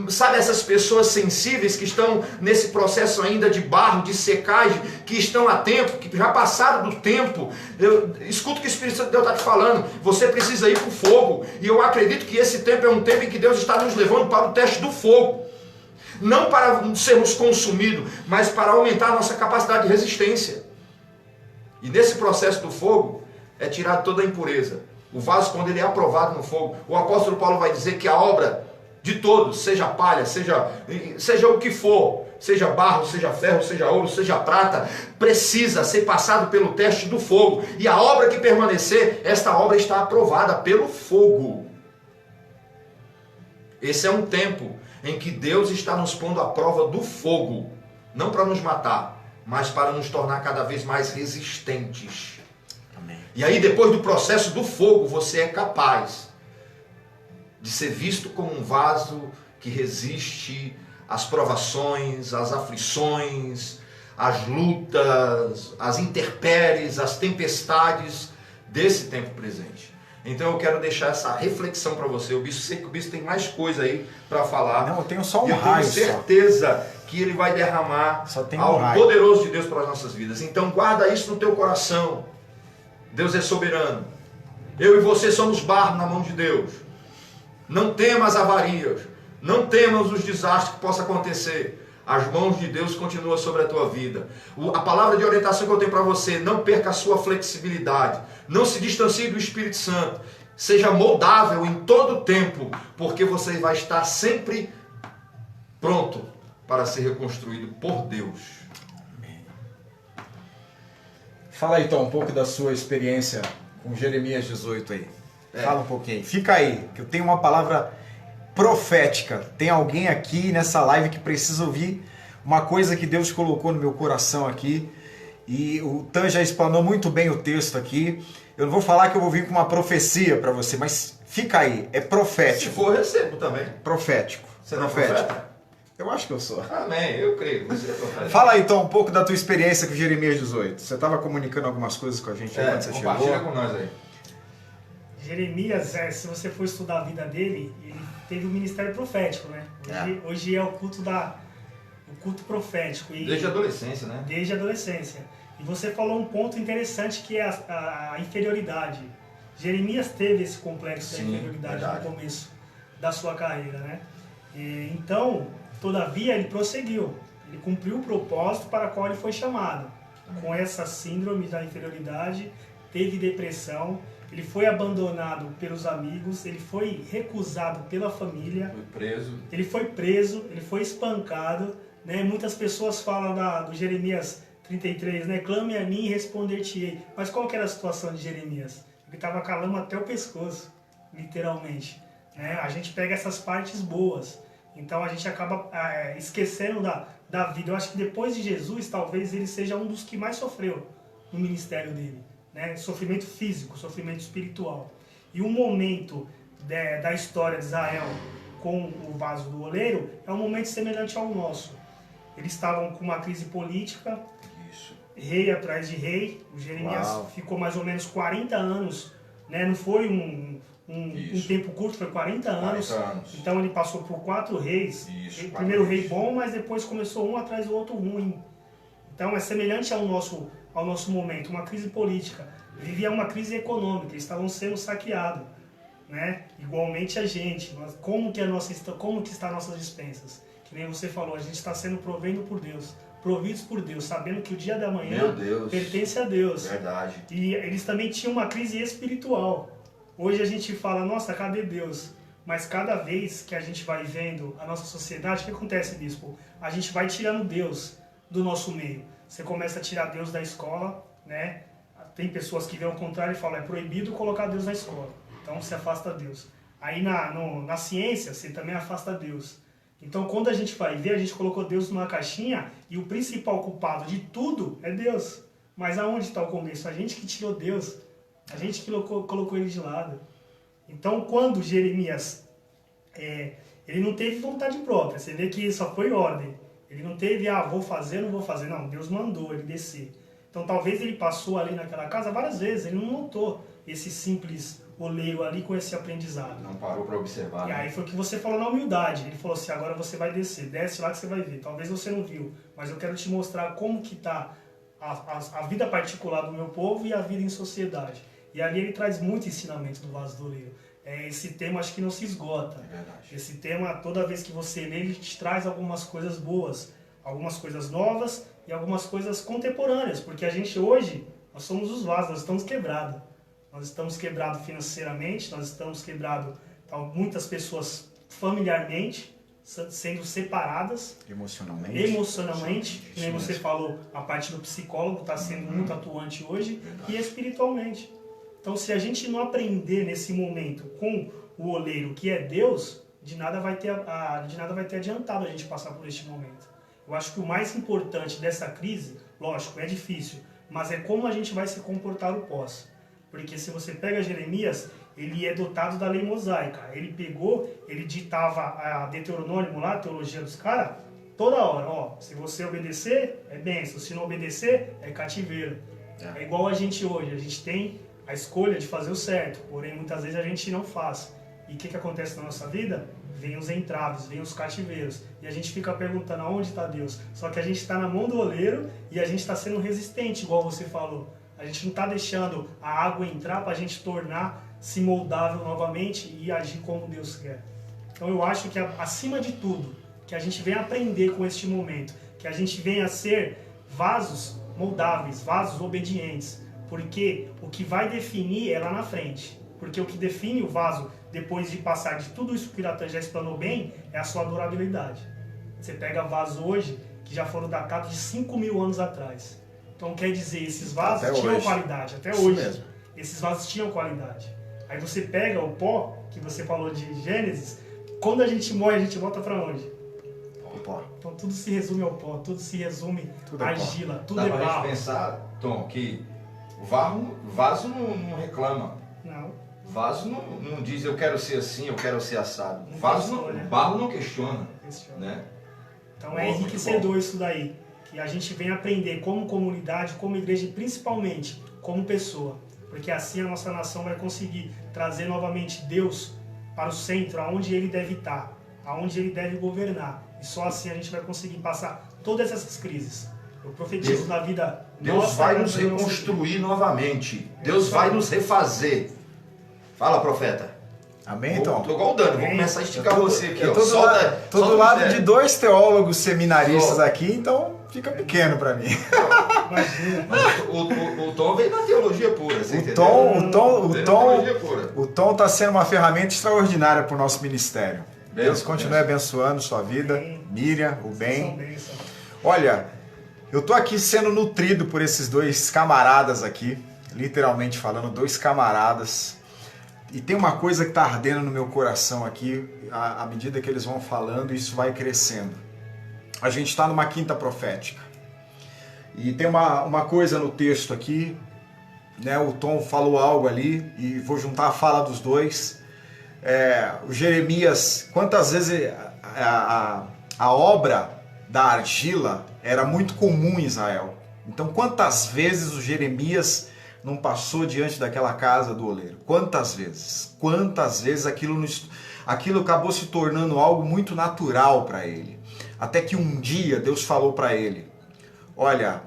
C: Sabe essas pessoas sensíveis que estão nesse processo ainda de barro, de secagem, que estão a tempo, que já passaram do tempo? Escuta o que o Espírito Santo de Deus está te falando. Você precisa ir para o fogo. E eu acredito que esse tempo é um tempo em que Deus está nos levando para o teste do fogo. Não para sermos consumidos, mas para aumentar a nossa capacidade de resistência. E nesse processo do fogo é tirado toda a impureza. O vaso, quando ele é aprovado no fogo, o apóstolo Paulo vai dizer que a obra de todos, seja palha, seja o que for, seja barro, seja ferro, seja ouro, seja prata, precisa ser passado pelo teste do fogo. E a obra que permanecer, esta obra está aprovada pelo fogo. Esse é um tempo em que Deus está nos pondo à prova do fogo, não para nos matar, mas para nos tornar cada vez mais resistentes. Amém. E aí depois do processo do fogo, você é capaz de ser visto como um vaso que resiste às provações, às aflições, às lutas, às intempéries, às tempestades desse tempo presente. Então eu quero deixar essa reflexão para você. Eu sei que o bispo tem mais coisa aí para falar.
A: Não, eu tenho só um raio.
C: Eu tenho certeza que ele vai derramar algo poderoso de Deus para as nossas vidas. Então guarda isso no teu coração. Deus é soberano. Eu e você somos barro na mão de Deus. Não temas avarias. Não temas os desastres que possam acontecer. As mãos de Deus continuam sobre a tua vida. A palavra de orientação que eu tenho para você: não perca a sua flexibilidade. Não se distancie do Espírito Santo. Seja moldável em todo o tempo, porque você vai estar sempre pronto para ser reconstruído por Deus.
A: Fala aí, Tom, um pouco da sua experiência com Jeremias 18 aí. Fala um pouquinho. Fica aí, que eu tenho uma palavra profética. Tem alguém aqui nessa live que precisa ouvir uma coisa que Deus colocou no meu coração aqui. E o Tan já explanou muito bem o texto aqui. Eu não vou falar que eu vou vir com uma profecia para você, mas fica aí, é profético.
C: Se for, eu recebo também.
A: Profético.
C: Você não é
A: profético.
C: profeta?
A: Eu acho que eu sou.
C: Amém, eu creio. Você é profeta.
A: Fala aí, então, um pouco da tua experiência com Jeremias 18. Você estava comunicando algumas coisas com a gente aí quando você chegou.
C: Compartilha com nós aí.
B: Jeremias, se você for estudar a vida dele, ele teve um ministério profético, né? Hoje é o culto profético.
C: Desde a adolescência, né?
B: Desde a adolescência. E você falou um ponto interessante que é a inferioridade. Jeremias teve esse complexo de inferioridade no começo da sua carreira, né? Então, todavia, ele prosseguiu. Ele cumpriu o propósito para o qual ele foi chamado. Com essa síndrome da inferioridade, teve depressão, ele foi abandonado pelos amigos, ele foi recusado pela família. Ele foi preso, ele foi espancado, né? Muitas pessoas falam do Jeremias 33, né? Clame a mim e responder-te-ei. Mas qual que era a situação de Jeremias? Ele estava calando até o pescoço, literalmente. Né? A gente pega essas partes boas, então a gente acaba esquecendo da vida. Eu acho que depois de Jesus, talvez ele seja um dos que mais sofreu no ministério dele. Né? Sofrimento físico, sofrimento espiritual. E um momento da história de Israel com o vaso do oleiro é um momento semelhante ao nosso. Eles estavam com uma crise política, rei atrás de rei. O Jeremias ficou mais ou menos 40 anos, né? Não foi um tempo curto, foi 40 anos. Então ele passou por 4 reis. Primeiro rei bom, mas depois começou um atrás do outro ruim. Então é semelhante ao nosso momento, uma crise política. Vivia uma crise econômica, eles estavam sendo saqueados, né? Igualmente a gente. Como que está nossas dispensas? Que nem você falou, a gente está sendo providos por Deus, sabendo que o dia da manhã pertence a Deus.
C: Verdade.
B: E eles também tinham uma crise espiritual. Hoje a gente fala, nossa, cadê Deus? Mas cada vez que a gente vai vendo a nossa sociedade, o que acontece, bispo? A gente vai tirando Deus do nosso meio. Você começa a tirar Deus da escola, né? Tem pessoas que veem o contrário e falam, é proibido colocar Deus na escola. Então você afasta Deus. Aí na ciência, você também afasta Deus. Então quando a gente vai ver, a gente colocou Deus numa caixinha e o principal culpado de tudo é Deus. Mas aonde está o começo? A gente que tirou Deus. A gente que colocou ele de lado. Então quando Jeremias, ele não teve vontade própria. Você vê que só foi ordem. Ele não teve, vou fazer, não vou fazer. Não, Deus mandou ele descer. Então talvez ele passou ali naquela casa várias vezes. Ele não notou esse simples oleiro ali com esse aprendizado.
C: Não parou para observar.
B: E aí foi o que você falou na humildade. Ele falou assim, agora você vai descer. Desce lá que você vai ver. Talvez você não viu, mas eu quero te mostrar como que está a vida particular do meu povo e a vida em sociedade. E ali ele traz muito ensinamento do vaso do oleiro. Esse tema acho que não se esgota.
C: É verdade.
B: Esse tema, toda vez que você lê, ele te traz algumas coisas boas, algumas coisas novas e algumas coisas contemporâneas. Porque a gente hoje, nós somos os vasos, nós estamos quebrados. Nós estamos quebrados financeiramente, nós estamos quebrados, muitas pessoas familiarmente, sendo separadas. Emocionalmente, que nem você falou, a parte do psicólogo está sendo muito atuante hoje. Verdade. E espiritualmente. Então se a gente não aprender nesse momento com o oleiro que é Deus, de nada vai ter adiantado a gente passar por este momento. Eu acho que o mais importante dessa crise, lógico, é difícil, mas é como a gente vai se comportar no pós. Porque se você pega Jeremias, ele é dotado da lei mosaica. Ele ditava a Deuteronômio lá, a teologia dos caras, toda hora. Se você obedecer, é bênção. Se não obedecer, é cativeiro. É igual a gente hoje. A gente tem a escolha de fazer o certo, porém muitas vezes a gente não faz. E o que acontece na nossa vida? Vem os entraves, vem os cativeiros. E a gente fica perguntando aonde está Deus. Só que a gente está na mão do oleiro e a gente está sendo resistente, igual você falou. A gente não está deixando a água entrar para a gente tornar-se moldável novamente e agir como Deus quer. Então eu acho que, acima de tudo, que a gente venha aprender com este momento, que a gente venha ser vasos moldáveis, vasos obedientes, porque o que vai definir é lá na frente. Porque o que define o vaso, depois de passar de tudo isso que o Iratan já explanou bem, é a sua durabilidade. Você pega vasos hoje, que já foram datados de 5.000 anos atrás. Então quer dizer, esses vasos
A: até
B: tinham
A: hoje.
B: Qualidade, até
A: Isso
B: hoje.
A: mesmo.
B: Esses vasos tinham qualidade. Aí você pega o pó, que você falou de Gênesis, quando a gente morre, a gente volta para onde?
A: O pó.
B: Então tudo se resume ao pó, tudo se resume
A: Tudo
B: à
A: é pó.
B: argila, tudo
C: Dá
B: é
C: pra
B: barro.
C: gente pensar, Tom, que o vaso não reclama.
B: Não.
C: Vaso não diz eu quero ser assim, eu quero ser assado.
B: Não
C: Vaso
B: questiona.
C: barro não questiona,
B: Questiona.
C: né?
B: Então é enriquecedor isso daí. Que a gente venha aprender como comunidade, como igreja e principalmente como pessoa. Porque assim a nossa nação vai conseguir trazer novamente Deus para o centro, aonde Ele deve estar, aonde Ele deve governar. E só assim a gente vai conseguir passar todas essas crises. Eu profetizo na vida
C: Deus
B: nossa,
C: vai
B: na
C: nos
B: vida da nossa
C: reconstruir novamente. Deus vai nos refazer. Fala, profeta.
A: Amém, então?
C: Tô igual o Dani, vou começar a esticar você aqui.
A: Eu
C: Ó.
A: tô
C: Solta
A: do lado
C: o
A: de 2 teólogos seminaristas
C: Solta.
A: aqui, então fica pequeno para mim.
B: Imagina.
C: Mas o Tom veio na teologia pura, você entendeu?
A: O
C: Veio na teologia pura.
A: Tom está sendo uma ferramenta extraordinária para o nosso ministério.
C: Benção,
A: Deus continue abençoando sua vida,
B: Amém.
A: Miriam, o
B: São
A: bem.
B: bênçãos.
A: Olha, eu tô aqui sendo nutrido por esses 2 camaradas aqui, literalmente falando, 2 camaradas. E tem uma coisa que está ardendo no meu coração aqui, à medida que eles vão falando, isso vai crescendo. A gente está numa quinta profética. E tem uma coisa no texto aqui, né? O Tom falou algo ali, e vou juntar a fala dos 2. O Jeremias, quantas vezes a obra da argila era muito comum em Israel. Então, quantas vezes o Jeremias não passou diante daquela casa do oleiro? Quantas vezes? Quantas vezes aquilo acabou se tornando algo muito natural para ele? Até que um dia Deus falou para ele: olha,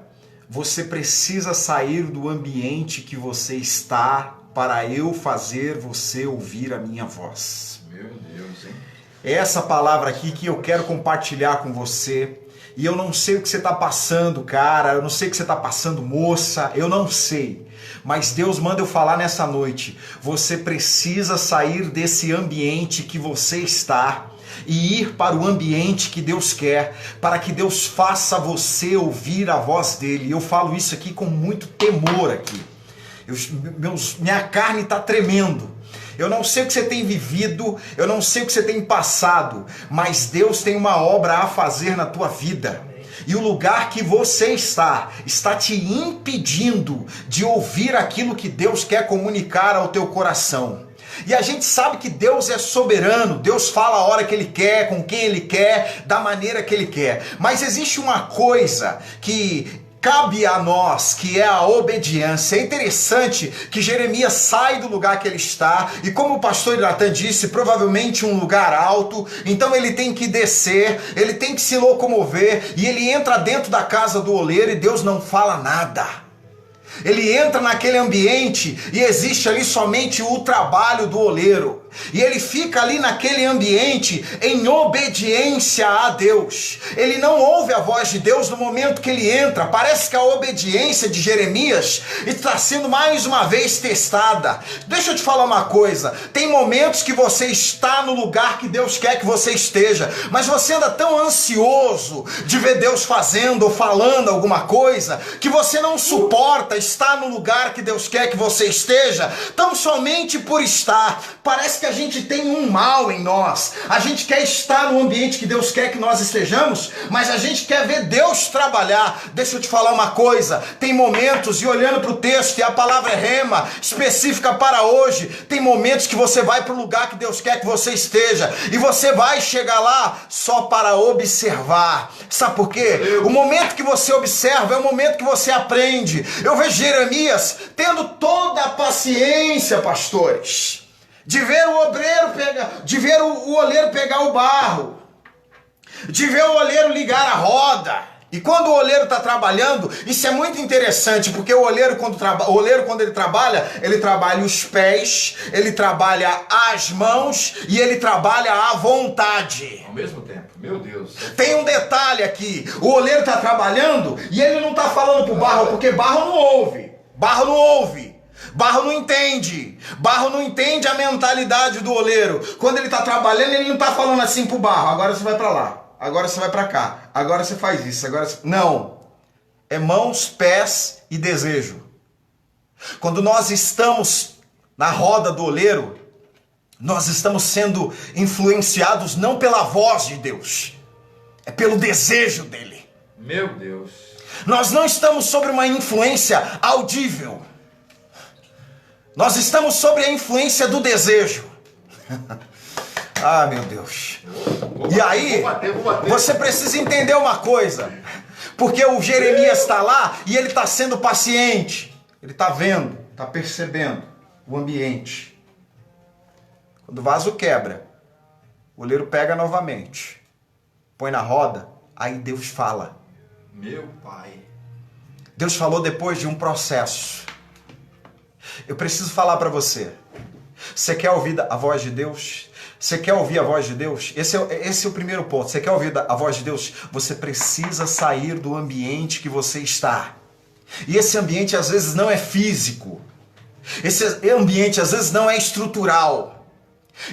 A: você precisa sair do ambiente que você está para eu fazer você ouvir a minha voz.
C: Meu Deus, hein?
A: Essa palavra aqui que eu quero compartilhar com você. E eu não sei o que você está passando, cara. Eu não sei o que você está passando, moça. Eu não sei. Mas Deus manda eu falar nessa noite. Você precisa sair desse ambiente que você está e ir para o ambiente que Deus quer, para que Deus faça você ouvir a voz dele. Eu falo isso aqui com muito temor aqui. Minha carne está tremendo. Eu não sei o que você tem vivido, eu não sei o que você tem passado, mas Deus tem uma obra a fazer na tua vida. E o lugar que você está te impedindo de ouvir aquilo que Deus quer comunicar ao teu coração. E a gente sabe que Deus é soberano, Deus fala a hora que Ele quer, com quem Ele quer, da maneira que Ele quer. Mas existe uma coisa que cabe a nós, que é a obediência. É interessante que Jeremias sai do lugar que ele está, e como o pastor Iratan disse, provavelmente um lugar alto, então ele tem que descer, ele tem que se locomover, e ele entra dentro da casa do oleiro e Deus não fala nada. Ele entra naquele ambiente e existe ali somente o trabalho do oleiro. E ele fica ali naquele ambiente em obediência a Deus. Ele não ouve a voz de Deus no momento que ele entra. Parece que a obediência de Jeremias está sendo mais uma vez testada. Deixa eu te falar uma coisa. Tem momentos que você está no lugar que Deus quer que você esteja, mas você anda tão ansioso de ver Deus fazendo ou falando alguma coisa, que você não suporta estar no lugar que Deus quer que você esteja, tão somente por estar. Parece que a gente tem um mal em nós. A gente quer estar no ambiente que Deus quer que nós estejamos, mas a gente quer ver Deus trabalhar. Deixa eu te falar uma coisa. Tem momentos, e olhando para o texto, e a palavra é rema, específica para hoje, tem momentos que você vai para o lugar que Deus quer que você esteja, e você vai chegar lá só para observar. Sabe por quê? O momento que você observa é o momento que você aprende. Eu vejo Jeremias tendo toda a paciência, pastores, de ver o obreiro pegar, de ver o oleiro pegar o barro, de ver o oleiro ligar a roda, E quando o oleiro está trabalhando, isso é muito interessante, porque o oleiro quando ele trabalha os pés, ele trabalha as mãos e ele trabalha a vontade.
C: Ao mesmo tempo, meu Deus.
A: Tem um detalhe aqui, o oleiro está trabalhando e ele não está falando para o barro, porque barro não ouve, barro não entende a mentalidade do oleiro. Quando ele está trabalhando, ele não está falando assim para o barro, agora você vai para lá. Agora você vai para cá, agora você faz isso, Não, é mãos, pés e desejo. Quando nós estamos na roda do oleiro, nós estamos sendo influenciados não pela voz de Deus, é pelo desejo dele.
C: Meu Deus.
A: Nós não estamos sobre uma influência audível, nós estamos sobre a influência do desejo. Ah, meu Deus. E aí, você precisa entender uma coisa. Porque o Jeremias está lá e ele está sendo paciente. Ele está vendo, está percebendo o ambiente. Quando o vaso quebra, o oleiro pega novamente, põe na roda, aí Deus fala.
C: Meu Pai.
A: Deus falou depois de um processo. Eu preciso falar para você. Você quer ouvir a voz de Deus? Você quer ouvir a voz de Deus? Esse é o primeiro ponto. Você quer ouvir a voz de Deus? Você precisa sair do ambiente que você está. E esse ambiente às vezes não é físico. Esse ambiente às vezes não é estrutural.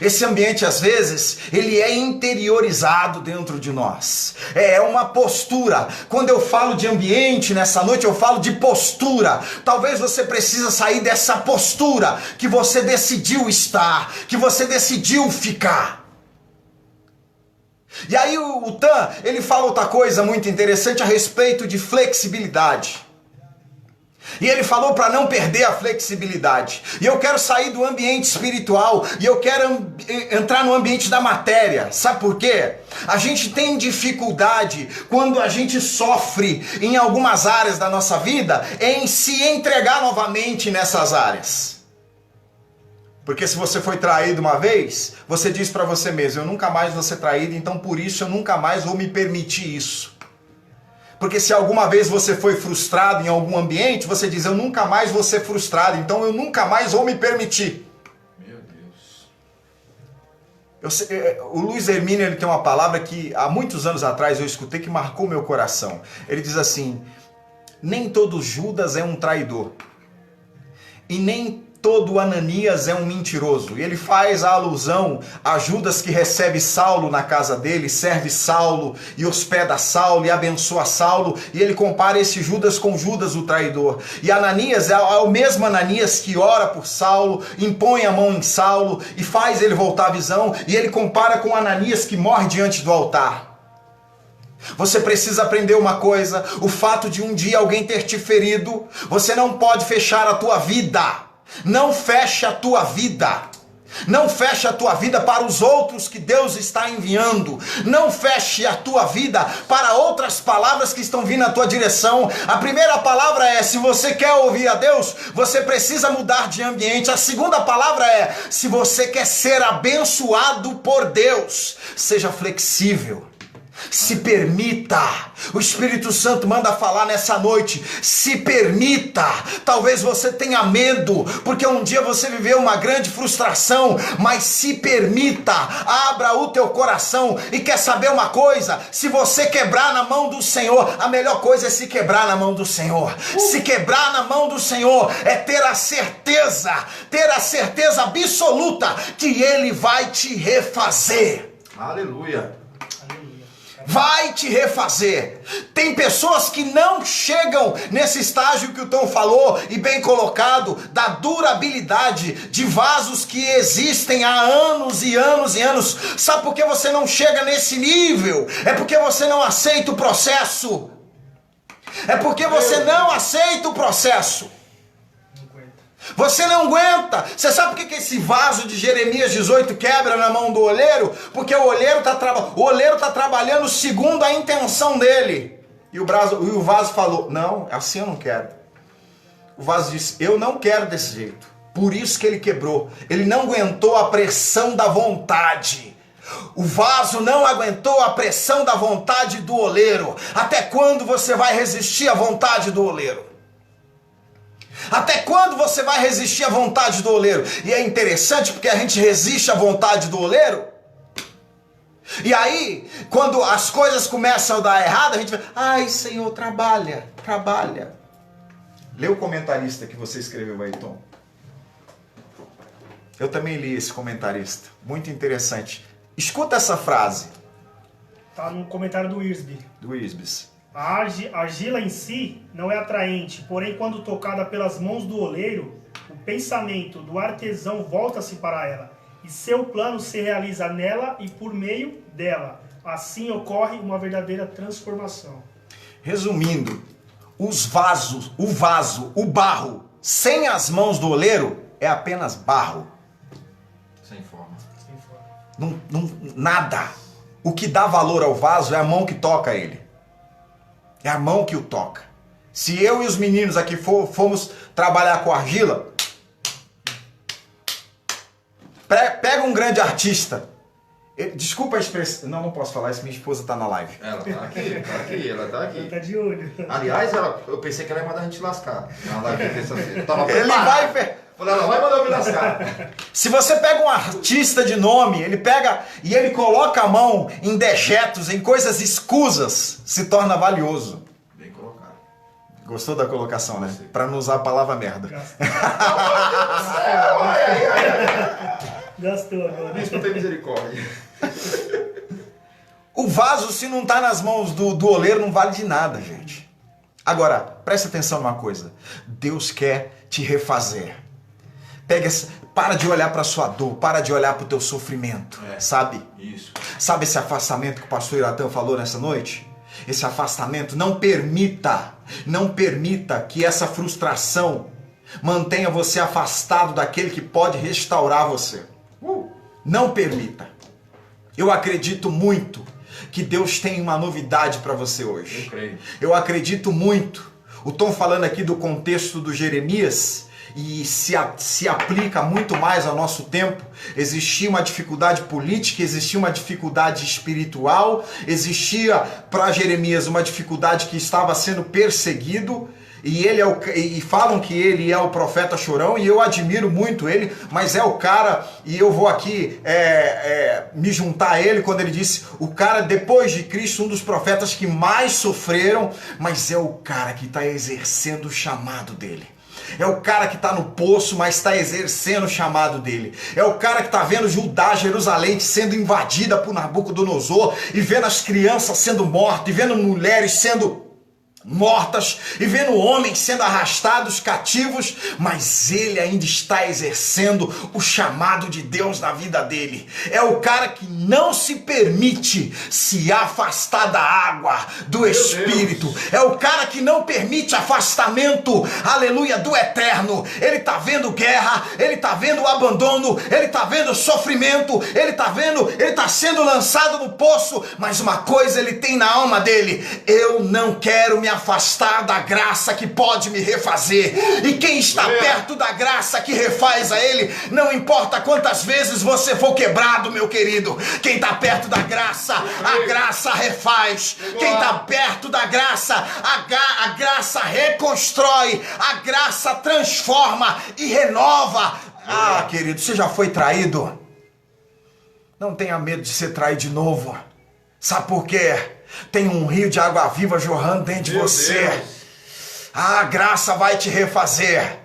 A: Esse ambiente, às vezes, ele é interiorizado dentro de nós. É uma postura. Quando eu falo de ambiente nessa noite, eu falo de postura. Talvez você precise sair dessa postura que você decidiu estar, que você decidiu ficar. E aí o Tan, ele fala outra coisa muito interessante a respeito de flexibilidade. E ele falou para não perder a flexibilidade. E eu quero sair do ambiente espiritual e eu quero entrar no ambiente da matéria. Sabe por quê? A gente tem dificuldade quando a gente sofre em algumas áreas da nossa vida em se entregar novamente nessas áreas. Porque se você foi traído uma vez, você diz para você mesmo, eu nunca mais vou ser traído, então por isso eu nunca mais vou me permitir isso. Porque se alguma vez você foi frustrado em algum ambiente, você diz, eu nunca mais vou ser frustrado, então eu nunca mais vou me permitir.
C: Meu Deus.
A: O Luiz Hermínio, ele tem uma palavra que há muitos anos atrás eu escutei que marcou meu coração. Ele diz assim, nem todo Judas é um traidor, e nem todo Ananias é um mentiroso. E ele faz a alusão a Judas que recebe Saulo na casa dele, serve Saulo e hospeda Saulo e abençoa Saulo. E ele compara esse Judas com Judas o traidor. E Ananias é o mesmo Ananias que ora por Saulo, impõe a mão em Saulo e faz ele voltar à visão. E ele compara com Ananias que morre diante do altar. Você precisa aprender uma coisa, o fato de um dia alguém ter te ferido, você não pode fechar a tua vida. Não feche a tua vida. Não feche a tua vida para os outros que Deus está enviando. Não feche a tua vida para outras palavras que estão vindo na tua direção. A primeira palavra é, se você quer ouvir a Deus, você precisa mudar de ambiente. A segunda palavra é, se você quer ser abençoado por Deus, seja flexível. Se permita, o Espírito Santo manda falar nessa noite, se permita. Talvez você tenha medo, porque um dia você viveu uma grande frustração, mas se permita, abra o teu coração. E quer saber uma coisa? Se você quebrar na mão do Senhor, a melhor coisa é se quebrar na mão do Senhor. Se quebrar na mão do Senhor é ter a certeza absoluta que Ele vai te refazer.
C: Aleluia.
A: Vai te refazer. Tem pessoas que não chegam nesse estágio que o Tom falou, e bem colocado, da durabilidade de vasos que existem há anos e anos e anos. Sabe por que você não chega nesse nível? É porque você não aceita o processo. É porque você não aceita o processo. Você não aguenta. Você sabe por que esse vaso de Jeremias 18 quebra na mão do oleiro? Porque o oleiro está trabalhando segundo a intenção dele. E o vaso falou, não, assim eu não quero. O vaso disse, eu não quero desse jeito. Por isso que ele quebrou. Ele não aguentou a pressão da vontade. O vaso não aguentou a pressão da vontade do oleiro. Até quando você vai resistir à vontade do oleiro? Até quando você vai resistir à vontade do oleiro? E é interessante porque a gente resiste à vontade do oleiro. E aí, quando as coisas começam a dar errado, a gente vai, ai Senhor, trabalha. Lê o comentarista que você escreveu aí, Tom. Eu também li esse comentarista. Muito interessante. Escuta essa frase.
B: Tá no comentário do Irsby.
A: Do Irsby.
B: A argila em si não é atraente, porém quando tocada pelas mãos do oleiro, o pensamento do artesão volta-se para ela, e seu plano se realiza nela e por meio dela. Assim ocorre uma verdadeira transformação.
A: Resumindo, o barro, sem as mãos do oleiro, é apenas barro.
C: Sem forma.
A: Nada. O que dá valor ao vaso é a mão que toca ele. É a mão que o toca. Se eu e os meninos aqui fomos trabalhar com argila, pega um grande artista. Desculpa a expressão. Não posso falar isso, minha esposa tá na live.
C: Ela tá aqui.
B: Ela tá de olho.
C: Aliás, eu pensei que ela ia mandar a gente lascar na live terça-feira. Ela vai mandar eu me lascar.
A: Se você pega um artista de nome, ele pega e ele coloca a mão em dejetos, em coisas escusas, se torna valioso.
C: Bem colocado.
A: Gostou da colocação, né? Pra não usar a palavra merda.
B: Gastou agora.
C: Isso não tem misericórdia.
A: O vaso, se não tá nas mãos do oleiro, não vale de nada, gente. Agora, presta atenção numa coisa. Deus quer te refazer. Para de olhar para sua dor, para de olhar para o teu sofrimento, sabe?
C: Isso.
A: Sabe esse afastamento que o pastor Iratã falou nessa noite? Esse afastamento, não permita que essa frustração mantenha você afastado daquele que pode restaurar você. Não permita. Eu acredito muito que Deus tem uma novidade para você hoje.
C: Eu creio.
A: Eu acredito muito. O Tom falando aqui do contexto do Jeremias, e se aplica muito mais ao nosso tempo. Existia uma dificuldade política, existia uma dificuldade espiritual, existia para Jeremias uma dificuldade que estava sendo perseguido, e falam que ele é o profeta chorão, e eu admiro muito ele, mas é o cara, e eu vou aqui me juntar a ele quando ele disse, o cara depois de Cristo, um dos profetas que mais sofreram, mas é o cara que está exercendo o chamado dele. É o cara que está no poço, mas está exercendo o chamado dele. É o cara que está vendo Judá, Jerusalém sendo invadida por Nabucodonosor, e vendo as crianças sendo mortas, e vendo mulheres sendo mortas, e vendo homens sendo arrastados cativos, mas ele ainda está exercendo o chamado de Deus na vida dele. É o cara que não se permite se afastar da água, do Espírito. É o cara que não permite afastamento, aleluia, do eterno. Ele está vendo guerra, ele está vendo o abandono, ele está vendo sofrimento, ele está sendo lançado no poço, mas uma coisa ele tem na alma dele: eu não quero me afastar da graça que pode me refazer. E quem está perto da graça que refaz a ele, não importa quantas vezes você for quebrado, meu querido, quem está perto da graça, a graça refaz. Quem está perto da graça, a graça reconstrói, a graça transforma e renova. Ah, querido, você já foi traído? Não tenha medo de ser traído de novo. Sabe por quê? Tem um rio de água viva jorrando dentro de você. A graça vai te refazer.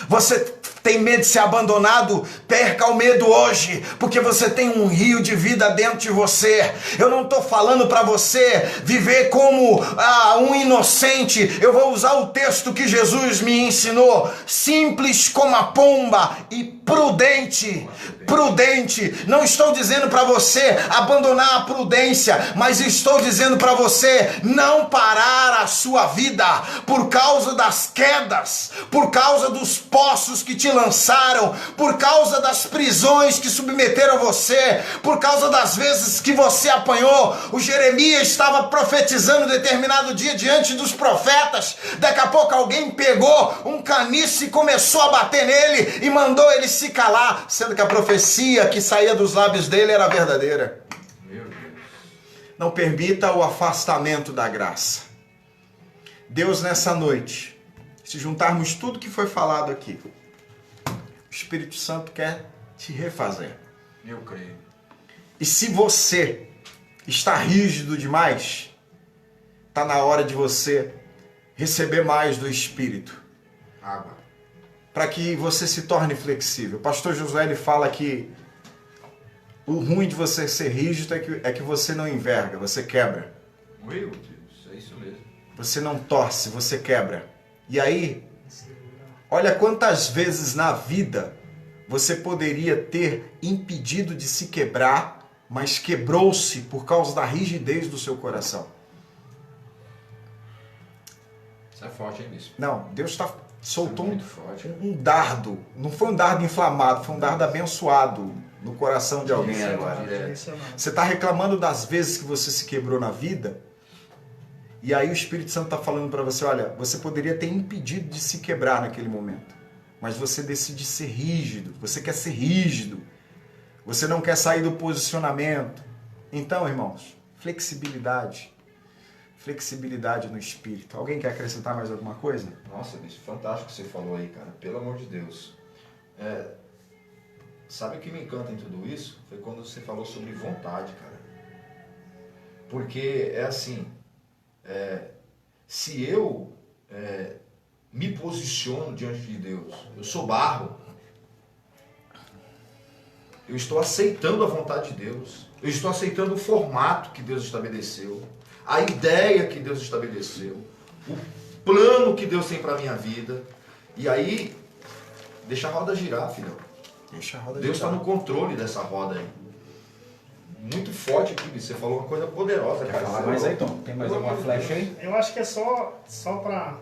A: Você tem medo de ser abandonado? Perca o medo hoje, porque você tem um rio de vida dentro de você. Eu não estou falando para você viver como um inocente. Eu vou usar o texto que Jesus me ensinou: simples como a pomba e prudente. Não estou dizendo para você abandonar a prudência, mas estou dizendo para você não parar a sua vida por causa das quedas, por causa dos poços que te lançaram, por causa das prisões que submeteram você, por causa das vezes que você apanhou. O Jeremias estava profetizando determinado dia diante dos profetas. Daqui a pouco alguém pegou um caniço e começou a bater nele e mandou ele se calar, sendo que a profecia que saía dos lábios dele era verdadeira. Não permita o afastamento da graça. Deus, nessa noite, se juntarmos tudo que foi falado aqui, o Espírito Santo quer te refazer.
C: Eu creio.
A: E se você está rígido demais, está na hora de você receber mais do Espírito.
C: Água.
A: Para que você se torne flexível. O pastor Josué ele fala que o ruim de você ser rígido é que você não enverga, você quebra.
C: Meu Deus, é isso mesmo.
A: Você não torce, você quebra. E aí, olha quantas vezes na vida você poderia ter impedido de se quebrar, mas quebrou-se por causa da rigidez do seu coração.
C: Isso é forte, hein, bispo?
A: Não, Deus soltou um dardo. Não foi um dardo inflamado, foi um dardo abençoado no coração de alguém agora. Você está reclamando das vezes que você se quebrou na vida, e aí o Espírito Santo está falando para você, olha, você poderia ter impedido de se quebrar naquele momento, mas você decide ser rígido, você quer ser rígido, você não quer sair do posicionamento. Então, irmãos, flexibilidade no Espírito. Alguém quer acrescentar mais alguma coisa?
C: Nossa, bispo, fantástico que você falou aí, cara, pelo amor de Deus. Sabe o que me encanta em tudo isso? Foi quando você falou sobre vontade, cara. Porque é assim, se eu me posiciono diante de Deus, eu sou barro, eu estou aceitando a vontade de Deus, eu estou aceitando o formato que Deus estabeleceu, a ideia que Deus estabeleceu, o plano que Deus tem para a minha vida, e aí, deixa a roda girar, filhão. Deus está no controle dessa roda aí. Muito forte aqui, você falou uma coisa poderosa.
A: Quer falar mais aí, Tom? Tem mais alguma flecha aí?
B: Eu acho que é só para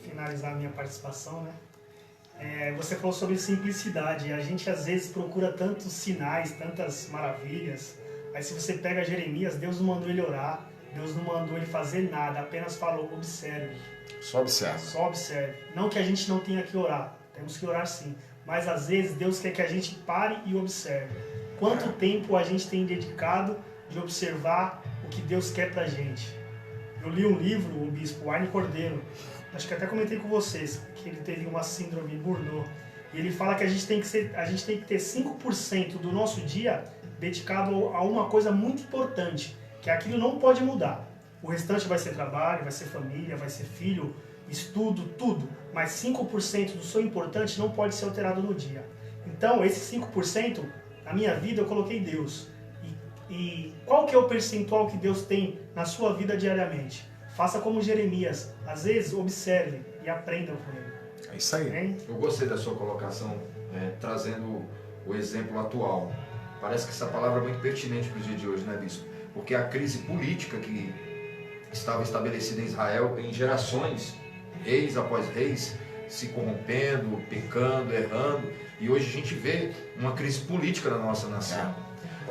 B: finalizar a minha participação, né? Você falou sobre simplicidade. A gente às vezes procura tantos sinais, tantas maravilhas. Aí se você pega Jeremias, Deus não mandou ele orar, Deus não mandou ele fazer nada, apenas falou, observe.
A: Só observe.
B: Só observe. Não que a gente não tenha que orar, temos que orar sim. Mas às vezes Deus quer que a gente pare e observe. Quanto tempo a gente tem dedicado de observar o que Deus quer pra gente? Eu li um livro, o bispo Arne Cordeiro, acho que até comentei com vocês, que ele teve uma síndrome Burnout. E ele fala que a gente tem que ter 5% do nosso dia dedicado a uma coisa muito importante, que aquilo não pode mudar. O restante vai ser trabalho, vai ser família, vai ser filho, estudo, tudo. Mas 5% do seu importante não pode ser alterado no dia. Então, esse 5%, na minha vida, eu coloquei Deus. E qual que é o percentual que Deus tem na sua vida diariamente? Faça como Jeremias. Às vezes, observe e aprenda com ele.
A: É isso aí.
B: Hein?
C: Eu gostei da sua colocação, trazendo o exemplo atual. Parece que essa palavra é muito pertinente para o dia de hoje, né, bispo? Porque a crise política que estava estabelecida em Israel em gerações, reis após reis, se corrompendo, pecando, errando, e hoje a gente vê uma crise política na nossa nação.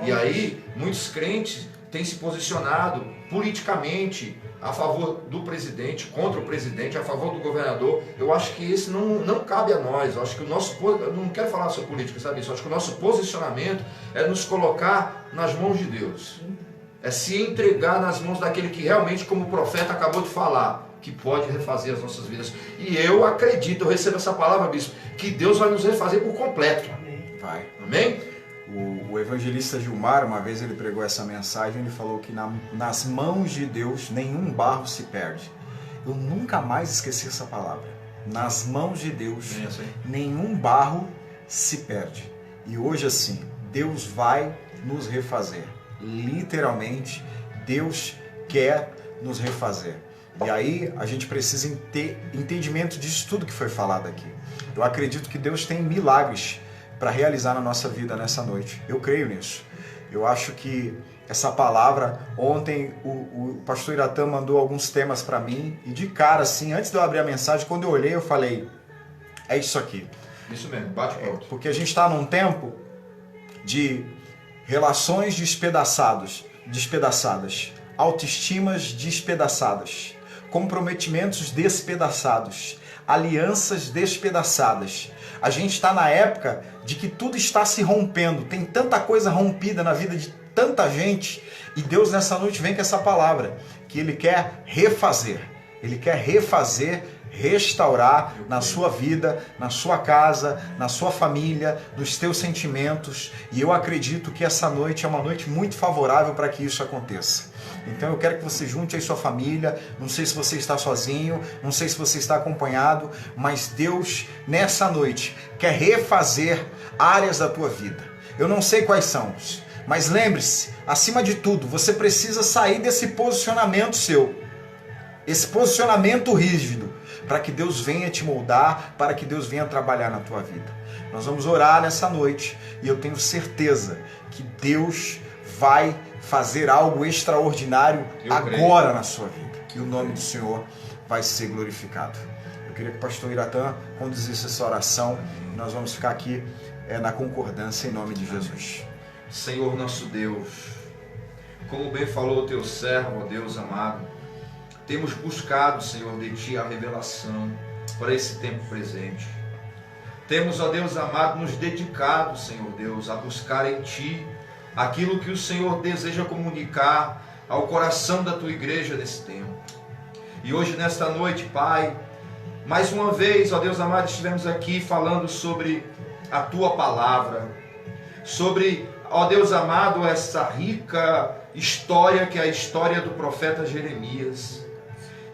C: E aí, muitos crentes têm se posicionado politicamente a favor do presidente, contra o presidente, a favor do governador. Eu acho que esse não cabe a nós. Eu acho que eu não quero falar sobre política, sabe isso? Eu acho que o nosso posicionamento é nos colocar nas mãos de Deus. É se entregar nas mãos daquele que realmente, como o profeta acabou de falar, que pode refazer as nossas vidas. E eu acredito, eu recebo essa palavra, bispo, que Deus vai nos refazer por completo.
B: Amém.
A: Vai.
C: Amém?
A: O evangelista Gilmar, uma vez ele pregou essa mensagem, ele falou que nas mãos de Deus nenhum barro se perde. Eu nunca mais esqueci essa palavra. Nas mãos de Deus nenhum barro se perde. E hoje assim, Deus vai nos refazer. Literalmente, Deus quer nos refazer. E aí a gente precisa ter entendimento disso tudo que foi falado aqui. Eu acredito que Deus tem milagres para realizar na nossa vida nessa noite. Eu creio nisso. Eu acho que essa palavra, ontem o pastor Iratã mandou alguns temas para mim e de cara assim, antes de eu abrir a mensagem, quando eu olhei eu falei, é isso aqui.
C: Isso mesmo, bate pronto.
A: Porque a gente está num tempo de relações despedaçadas, autoestimas despedaçadas, comprometimentos despedaçados, alianças despedaçadas. A gente está na época de que tudo está se rompendo, tem tanta coisa rompida na vida de tanta gente, E Deus nessa noite vem com essa palavra, que Ele quer refazer. Ele quer refazer, restaurar na sua vida, na sua casa, na sua família, nos teus sentimentos. E eu acredito que essa noite é uma noite muito favorável para que isso aconteça. Então eu quero que você junte aí sua família. Não sei se você está sozinho, não sei se você está acompanhado, mas Deus nessa noite quer refazer áreas da tua vida. Eu não sei quais são, mas lembre-se, acima de tudo, você precisa sair desse posicionamento seu, esse posicionamento rígido, para que Deus venha te moldar, para que Deus venha trabalhar na tua vida. Nós vamos orar nessa noite e eu tenho certeza que Deus vai fazer algo extraordinário agora na sua vida. E o nome do Senhor vai ser glorificado. Eu queria que o pastor Iratã conduzisse essa oração e nós vamos ficar aqui na concordância em nome de Jesus.
C: Senhor nosso Deus, como bem falou o teu servo, ó Deus amado, temos buscado, Senhor, de Ti a revelação para esse tempo presente. Temos, ó Deus amado, nos dedicado, Senhor Deus, a buscar em Ti aquilo que o Senhor deseja comunicar ao coração da Tua igreja nesse tempo. E hoje, nesta noite, Pai, mais uma vez, ó Deus amado, estivemos aqui falando sobre a Tua palavra, sobre, ó Deus amado, essa rica história que é a história do profeta Jeremias.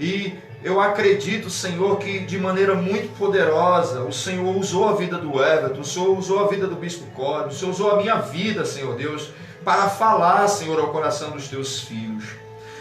C: E eu acredito, Senhor, que de maneira muito poderosa o Senhor usou a vida do Everton, o Senhor usou a vida do Bispo Código, o Senhor usou a minha vida, Senhor Deus, para falar, Senhor, ao coração dos Teus filhos.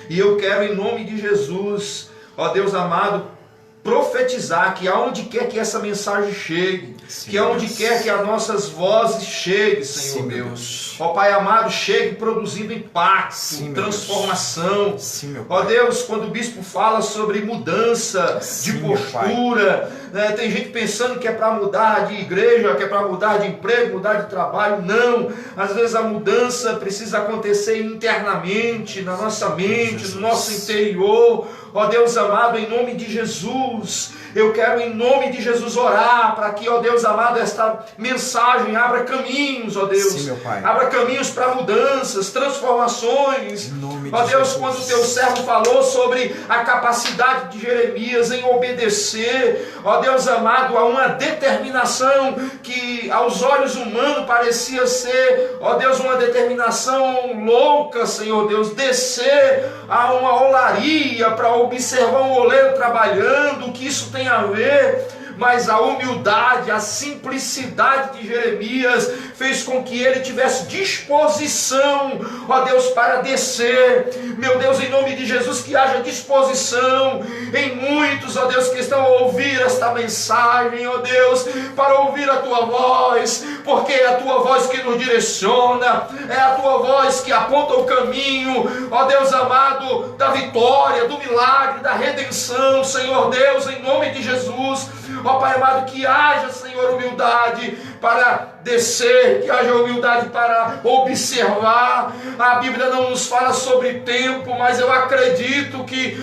C: E eu quero, em nome de Jesus, ó Deus amado, profetizar que aonde quer que essa mensagem chegue, sim, que aonde quer que as nossas vozes cheguem, Senhor, sim, Deus, ó Pai amado, chegue produzindo impacto, sim, transformação, sim, ó Deus, quando o bispo fala sobre mudança, sim, de postura, né, tem gente pensando que é para mudar de igreja, que é para mudar de emprego, mudar de trabalho. Não, às vezes a mudança precisa acontecer internamente, na nossa mente, no nosso interior. Ó Deus amado, em nome de Jesus, eu quero em nome de Jesus orar para que, ó Deus amado, esta mensagem abra caminhos, ó Deus. Sim, meu Pai. Abra caminhos para mudanças, transformações. Ó Deus, quando o teu servo falou sobre a capacidade de Jeremias em obedecer, ó Deus amado, a uma determinação que aos olhos humanos parecia ser, ó Deus, uma determinação louca, Senhor Deus, descer a uma olaria para observar um oleiro trabalhando, o que isso tem a ver? Mas a humildade, a simplicidade de Jeremias fez com que ele tivesse disposição, ó Deus, para descer. Meu Deus, em nome de Jesus, que haja disposição em muitos, ó Deus, que estão a ouvir esta mensagem, ó Deus, para ouvir a Tua voz, porque é a Tua voz que nos direciona, é a Tua voz que aponta o caminho, ó Deus amado, da vitória, do milagre, da redenção, Senhor Deus, em nome de Jesus. Ó Pai amado, que haja, Senhor, humildade para descer, que haja humildade para observar. A Bíblia não nos fala sobre tempo, mas eu acredito que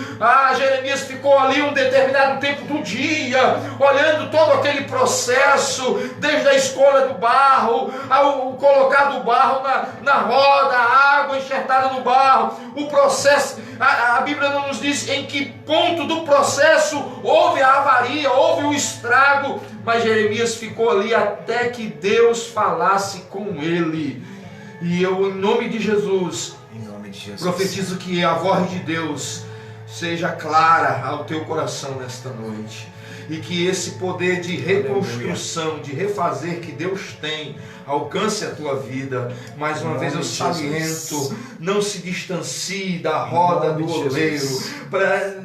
C: Jeremias ficou ali um determinado tempo do dia, olhando todo aquele processo, desde a escolha do barro, ao colocar do barro na roda, a água enxertada no barro, o processo. A Bíblia não nos diz em que ponto do processo houve a avaria, houve o estrago, mas Jeremias ficou ali até que Deus falasse com ele. E eu, em nome de Jesus, profetizo que a voz de Deus seja clara ao teu coração nesta noite, e que esse poder de reconstrução, de refazer que Deus tem, alcance a tua vida. Mais uma vez eu saliento, não se distancie da roda do oleiro,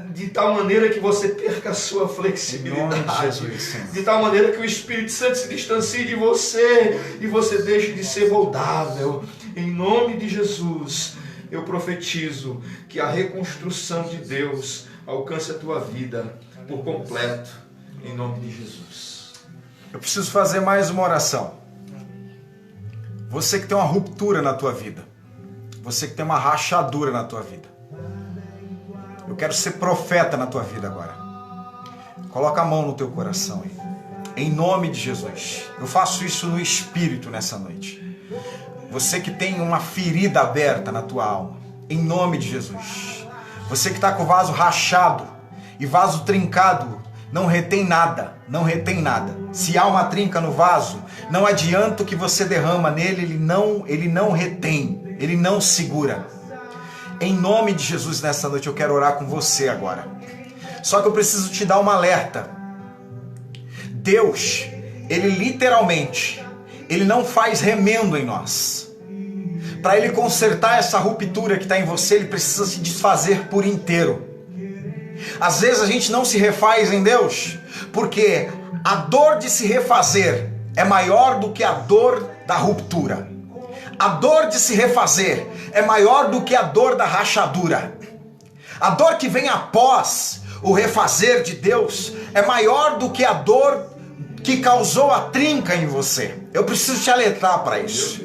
C: de tal maneira que você perca a sua flexibilidade, de tal maneira que o Espírito Santo se distancie de você e você deixe de ser moldável. Em nome de Jesus, eu profetizo que a reconstrução de Deus alcance a tua vida por completo, em nome de Jesus.
A: Eu preciso fazer mais uma oração. Você que tem uma ruptura na tua vida, você que tem uma rachadura na tua vida, eu quero ser profeta na tua vida agora. Coloca a mão no teu coração aí, em nome de Jesus. Eu faço isso no Espírito nessa noite. Você que tem uma ferida aberta na tua alma, em nome de Jesus. Você que está com o vaso rachado e vaso trincado, não retém nada, não retém nada. Se há uma trinca no vaso, não adianta o que você derrama nele, ele não retém, ele não segura. Em nome de Jesus, nessa noite eu quero orar com você agora. Só que eu preciso te dar um alerta. Deus, Ele literalmente, Ele não faz remendo em nós. Para Ele consertar essa ruptura que está em você, Ele precisa se desfazer por inteiro. Às vezes a gente não se refaz em Deus, porque a dor de se refazer é maior do que a dor da ruptura. A dor de se refazer é maior do que a dor da rachadura. A dor que vem após o refazer de Deus é maior do que a dor que causou a trinca em você. Eu preciso te alertar para isso.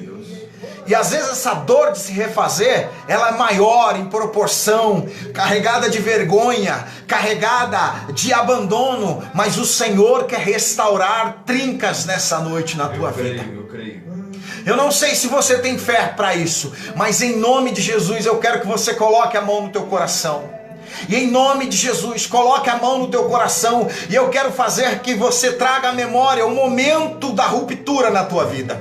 A: E às vezes essa dor de se refazer, ela é maior em proporção, carregada de vergonha, carregada de abandono, mas o Senhor quer restaurar trincas nessa noite na tua vida.
C: Eu creio.
A: Eu não sei se você tem fé para isso, mas em nome de Jesus eu quero que você coloque a mão no teu coração. E em nome de Jesus, coloque a mão no teu coração, e eu quero fazer que você traga à memória o momento da ruptura na tua vida.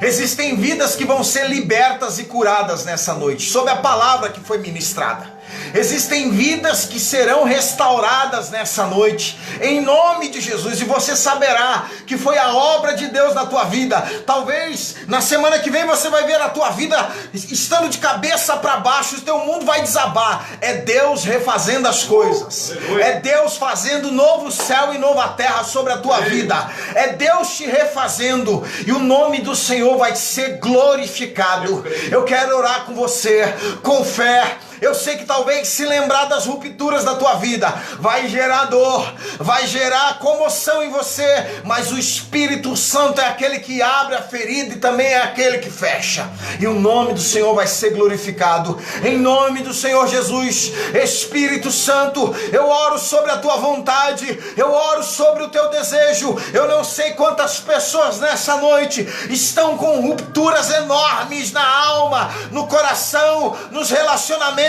A: Existem vidas que vão ser libertas e curadas nessa noite, sob a palavra que foi ministrada. Existem vidas que serão restauradas nessa noite, em nome de Jesus, e você saberá que foi a obra de Deus na tua vida. Talvez na semana que vem você vai ver a tua vida estando de cabeça para baixo, o teu mundo vai desabar. É Deus refazendo as coisas, é Deus fazendo novo céu e nova terra sobre a tua vida, é Deus te refazendo, e o nome do Senhor vai ser glorificado. Eu quero orar com você, com fé. Eu sei que talvez se lembrar das rupturas da tua vida vai gerar dor, vai gerar comoção em você, mas o Espírito Santo é aquele que abre a ferida e também é aquele que fecha, e o nome do Senhor vai ser glorificado, em nome do Senhor Jesus. Espírito Santo, eu oro sobre a tua vontade, eu oro sobre o teu desejo. Eu não sei quantas pessoas nessa noite estão com rupturas enormes na alma, no coração, nos relacionamentos,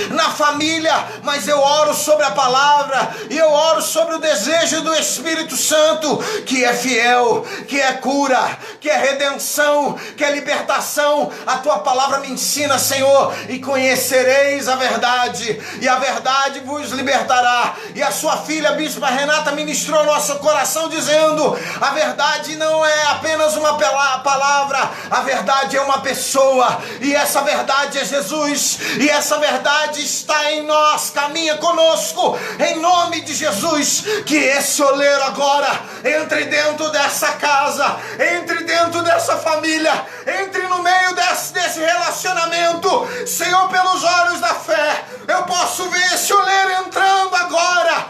A: na família, mas eu oro sobre a palavra, e eu oro sobre o desejo do Espírito Santo, que é fiel, que é cura, que é redenção, que é libertação. A tua palavra me ensina, Senhor, e conhecereis a verdade, e a verdade vos libertará. E a sua filha, Bispa Renata, ministrou nosso coração dizendo: a verdade não é apenas uma palavra, a verdade é uma pessoa, e essa verdade é Jesus, e essa verdade está em nós, caminha conosco, em nome de Jesus. Que esse oleiro agora entre dentro dessa casa, entre dentro dessa família, entre no meio desse relacionamento, Senhor, pelos olhos da fé, eu posso ver esse oleiro entrando agora,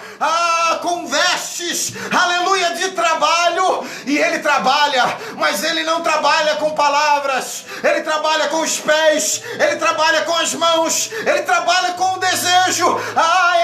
A: com vestes, aleluia, de trabalho, e ele trabalha, mas ele não trabalha com palavras, ele trabalha com os pés, ele trabalha com as mãos, ele trabalha com o desejo,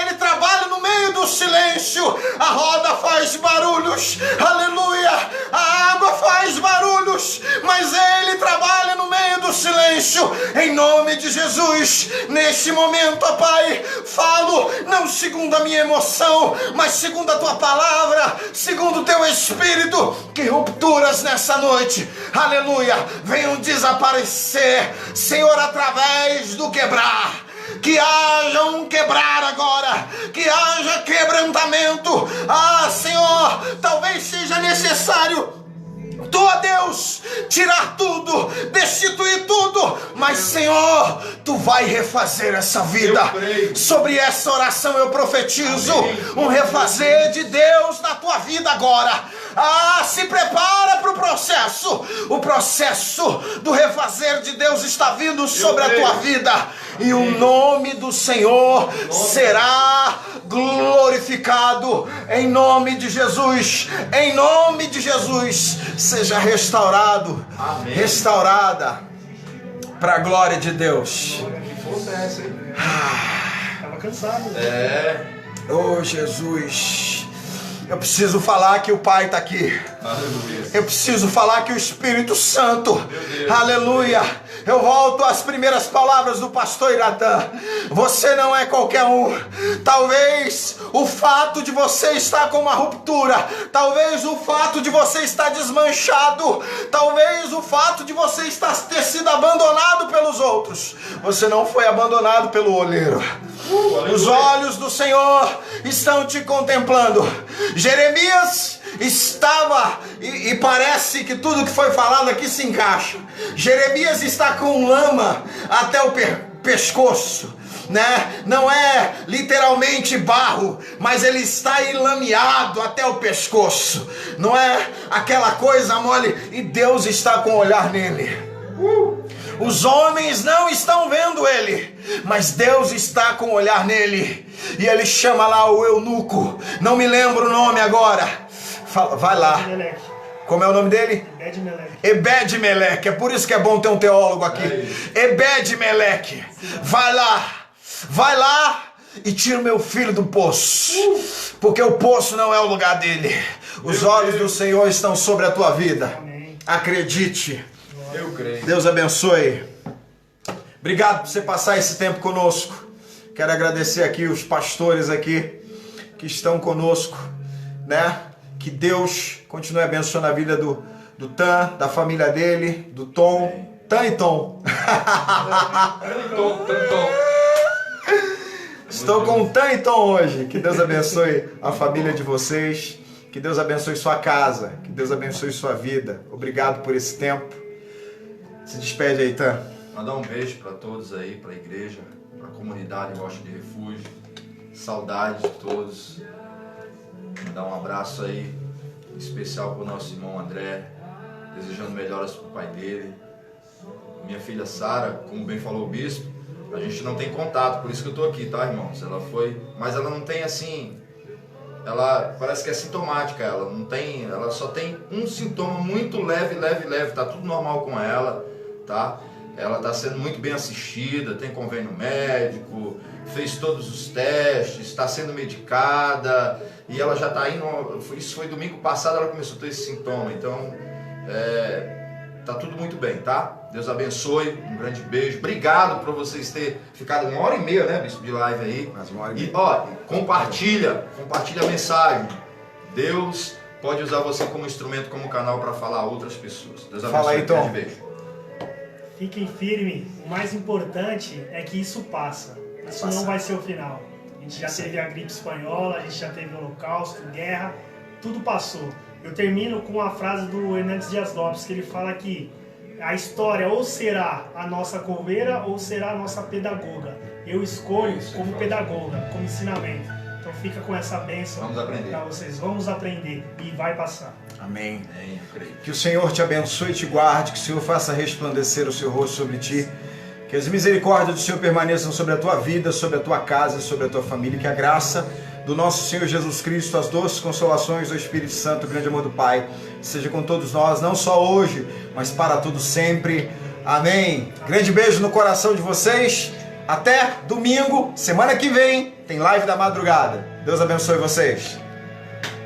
A: ele trabalha no meio do silêncio. A roda faz barulhos, aleluia, a água faz barulhos, mas ele trabalha no meio do silêncio. Em nome de Jesus, neste momento, ó Pai, falo não segundo a minha emoção, mas segundo a tua palavra, segundo o teu Espírito, que rupturas nessa noite, aleluia, venham desaparecer, Senhor, através do quebrar. Que haja um quebrar agora, que haja quebrantamento. Senhor, talvez seja necessário Tu, ó Deus, tirar tudo, destituir tudo, mas Senhor, Tu vai refazer essa vida. Sobre essa oração eu profetizo um refazer de Deus na tua vida agora. Se prepara para o processo do refazer de Deus está vindo sobre a tua vida, e o nome do Senhor será glorificado, em nome de Jesus, em nome de Jesus. Seja restaurado, restaurada, para a glória de Deus.
C: Que força é essa aí?
B: Estava cansado.
A: Oh Jesus, eu preciso falar que o Pai está aqui.
C: Aleluia.
A: Eu preciso falar que o Espírito Santo, aleluia, Eu volto às primeiras palavras do pastor Iratã. Você não é qualquer um. Talvez o fato de você estar com uma ruptura, talvez o fato de você estar desmanchado, talvez o fato de você ter sido abandonado pelos outros. Você não foi abandonado pelo oleiro. Os olhos do Senhor estão te contemplando. Jeremias estava, e parece que tudo que foi falado aqui se encaixa. Jeremias está com lama até o pescoço, né? Não é literalmente barro, mas ele está enlameado até o pescoço. Não é aquela coisa mole, e Deus está com o olhar nele. Os homens não estão vendo ele, mas Deus está com o olhar nele. E ele chama lá o eunuco, não me lembro o nome agora. Fala, vai lá. Como é o nome dele? Ebed-Meleque. É por isso que é bom ter um teólogo aqui. Ebed-Meleque. Vai lá e tira o meu filho do poço, porque o poço não é o lugar dele. Os olhos do Senhor estão sobre a tua vida. Acredite.
C: Eu creio.
A: Deus abençoe. Obrigado por você passar esse tempo conosco. Quero agradecer aqui os pastores aqui que estão conosco, né? Que Deus continue abençoando a vida do Tan, da família dele, do Tom. Tan e Tom. Estou com Tan e Tom hoje. Que Deus abençoe a família de vocês. Que Deus abençoe sua casa. Que Deus abençoe sua vida. Obrigado por esse tempo. Se despede aí, Tan.
C: Mandar um beijo para todos aí, para a igreja, para a comunidade Rocha de Refúgio. Saudade de todos. Mandar um abraço aí especial para o nosso irmão André, desejando melhoras para o pai dele. Minha filha Sara, como bem falou o bispo, a gente não tem contato, por isso que eu estou aqui, tá, irmãos? Ela foi, mas ela não tem assim, ela parece que é sintomática, ela só tem um sintoma muito leve, tá tudo normal com ela, tá? Ela está sendo muito bem assistida, tem convênio médico, fez todos os testes, está sendo medicada e ela já está indo. Isso foi domingo passado, ela começou a ter esse sintoma. Então, tá tudo muito bem, tá? Deus abençoe, um grande beijo. Obrigado por vocês terem ficado 1h30, né, bispo, de live aí. E ó, compartilha a mensagem. Deus pode usar você como instrumento, como canal para falar a outras pessoas. Deus abençoe.
A: Fala aí, Tom.
C: Um beijo.
B: Fiquem firmes. O mais importante é que isso passa. Isso não vai ser o final. A gente já teve a gripe espanhola, a gente já teve o holocausto, guerra, tudo passou. Eu termino com a frase do Hernandes Dias Lopes, que ele fala que a história ou será a nossa coveira ou será a nossa pedagoga. Eu escolho como pedagoga, como ensinamento. Então fica com essa bênção para vocês. Vamos aprender e vai passar.
A: Amém. Que o Senhor te abençoe e te guarde, que o Senhor faça resplandecer o seu rosto sobre ti, que as misericórdias do Senhor permaneçam sobre a tua vida, sobre a tua casa e sobre a tua família, que a graça do nosso Senhor Jesus Cristo, as doces consolações do Espírito Santo, o grande amor do Pai, seja com todos nós, não só hoje, mas para todo sempre. Amém. Grande beijo no coração de vocês. Até domingo, semana que vem, tem live da madrugada. Deus abençoe vocês.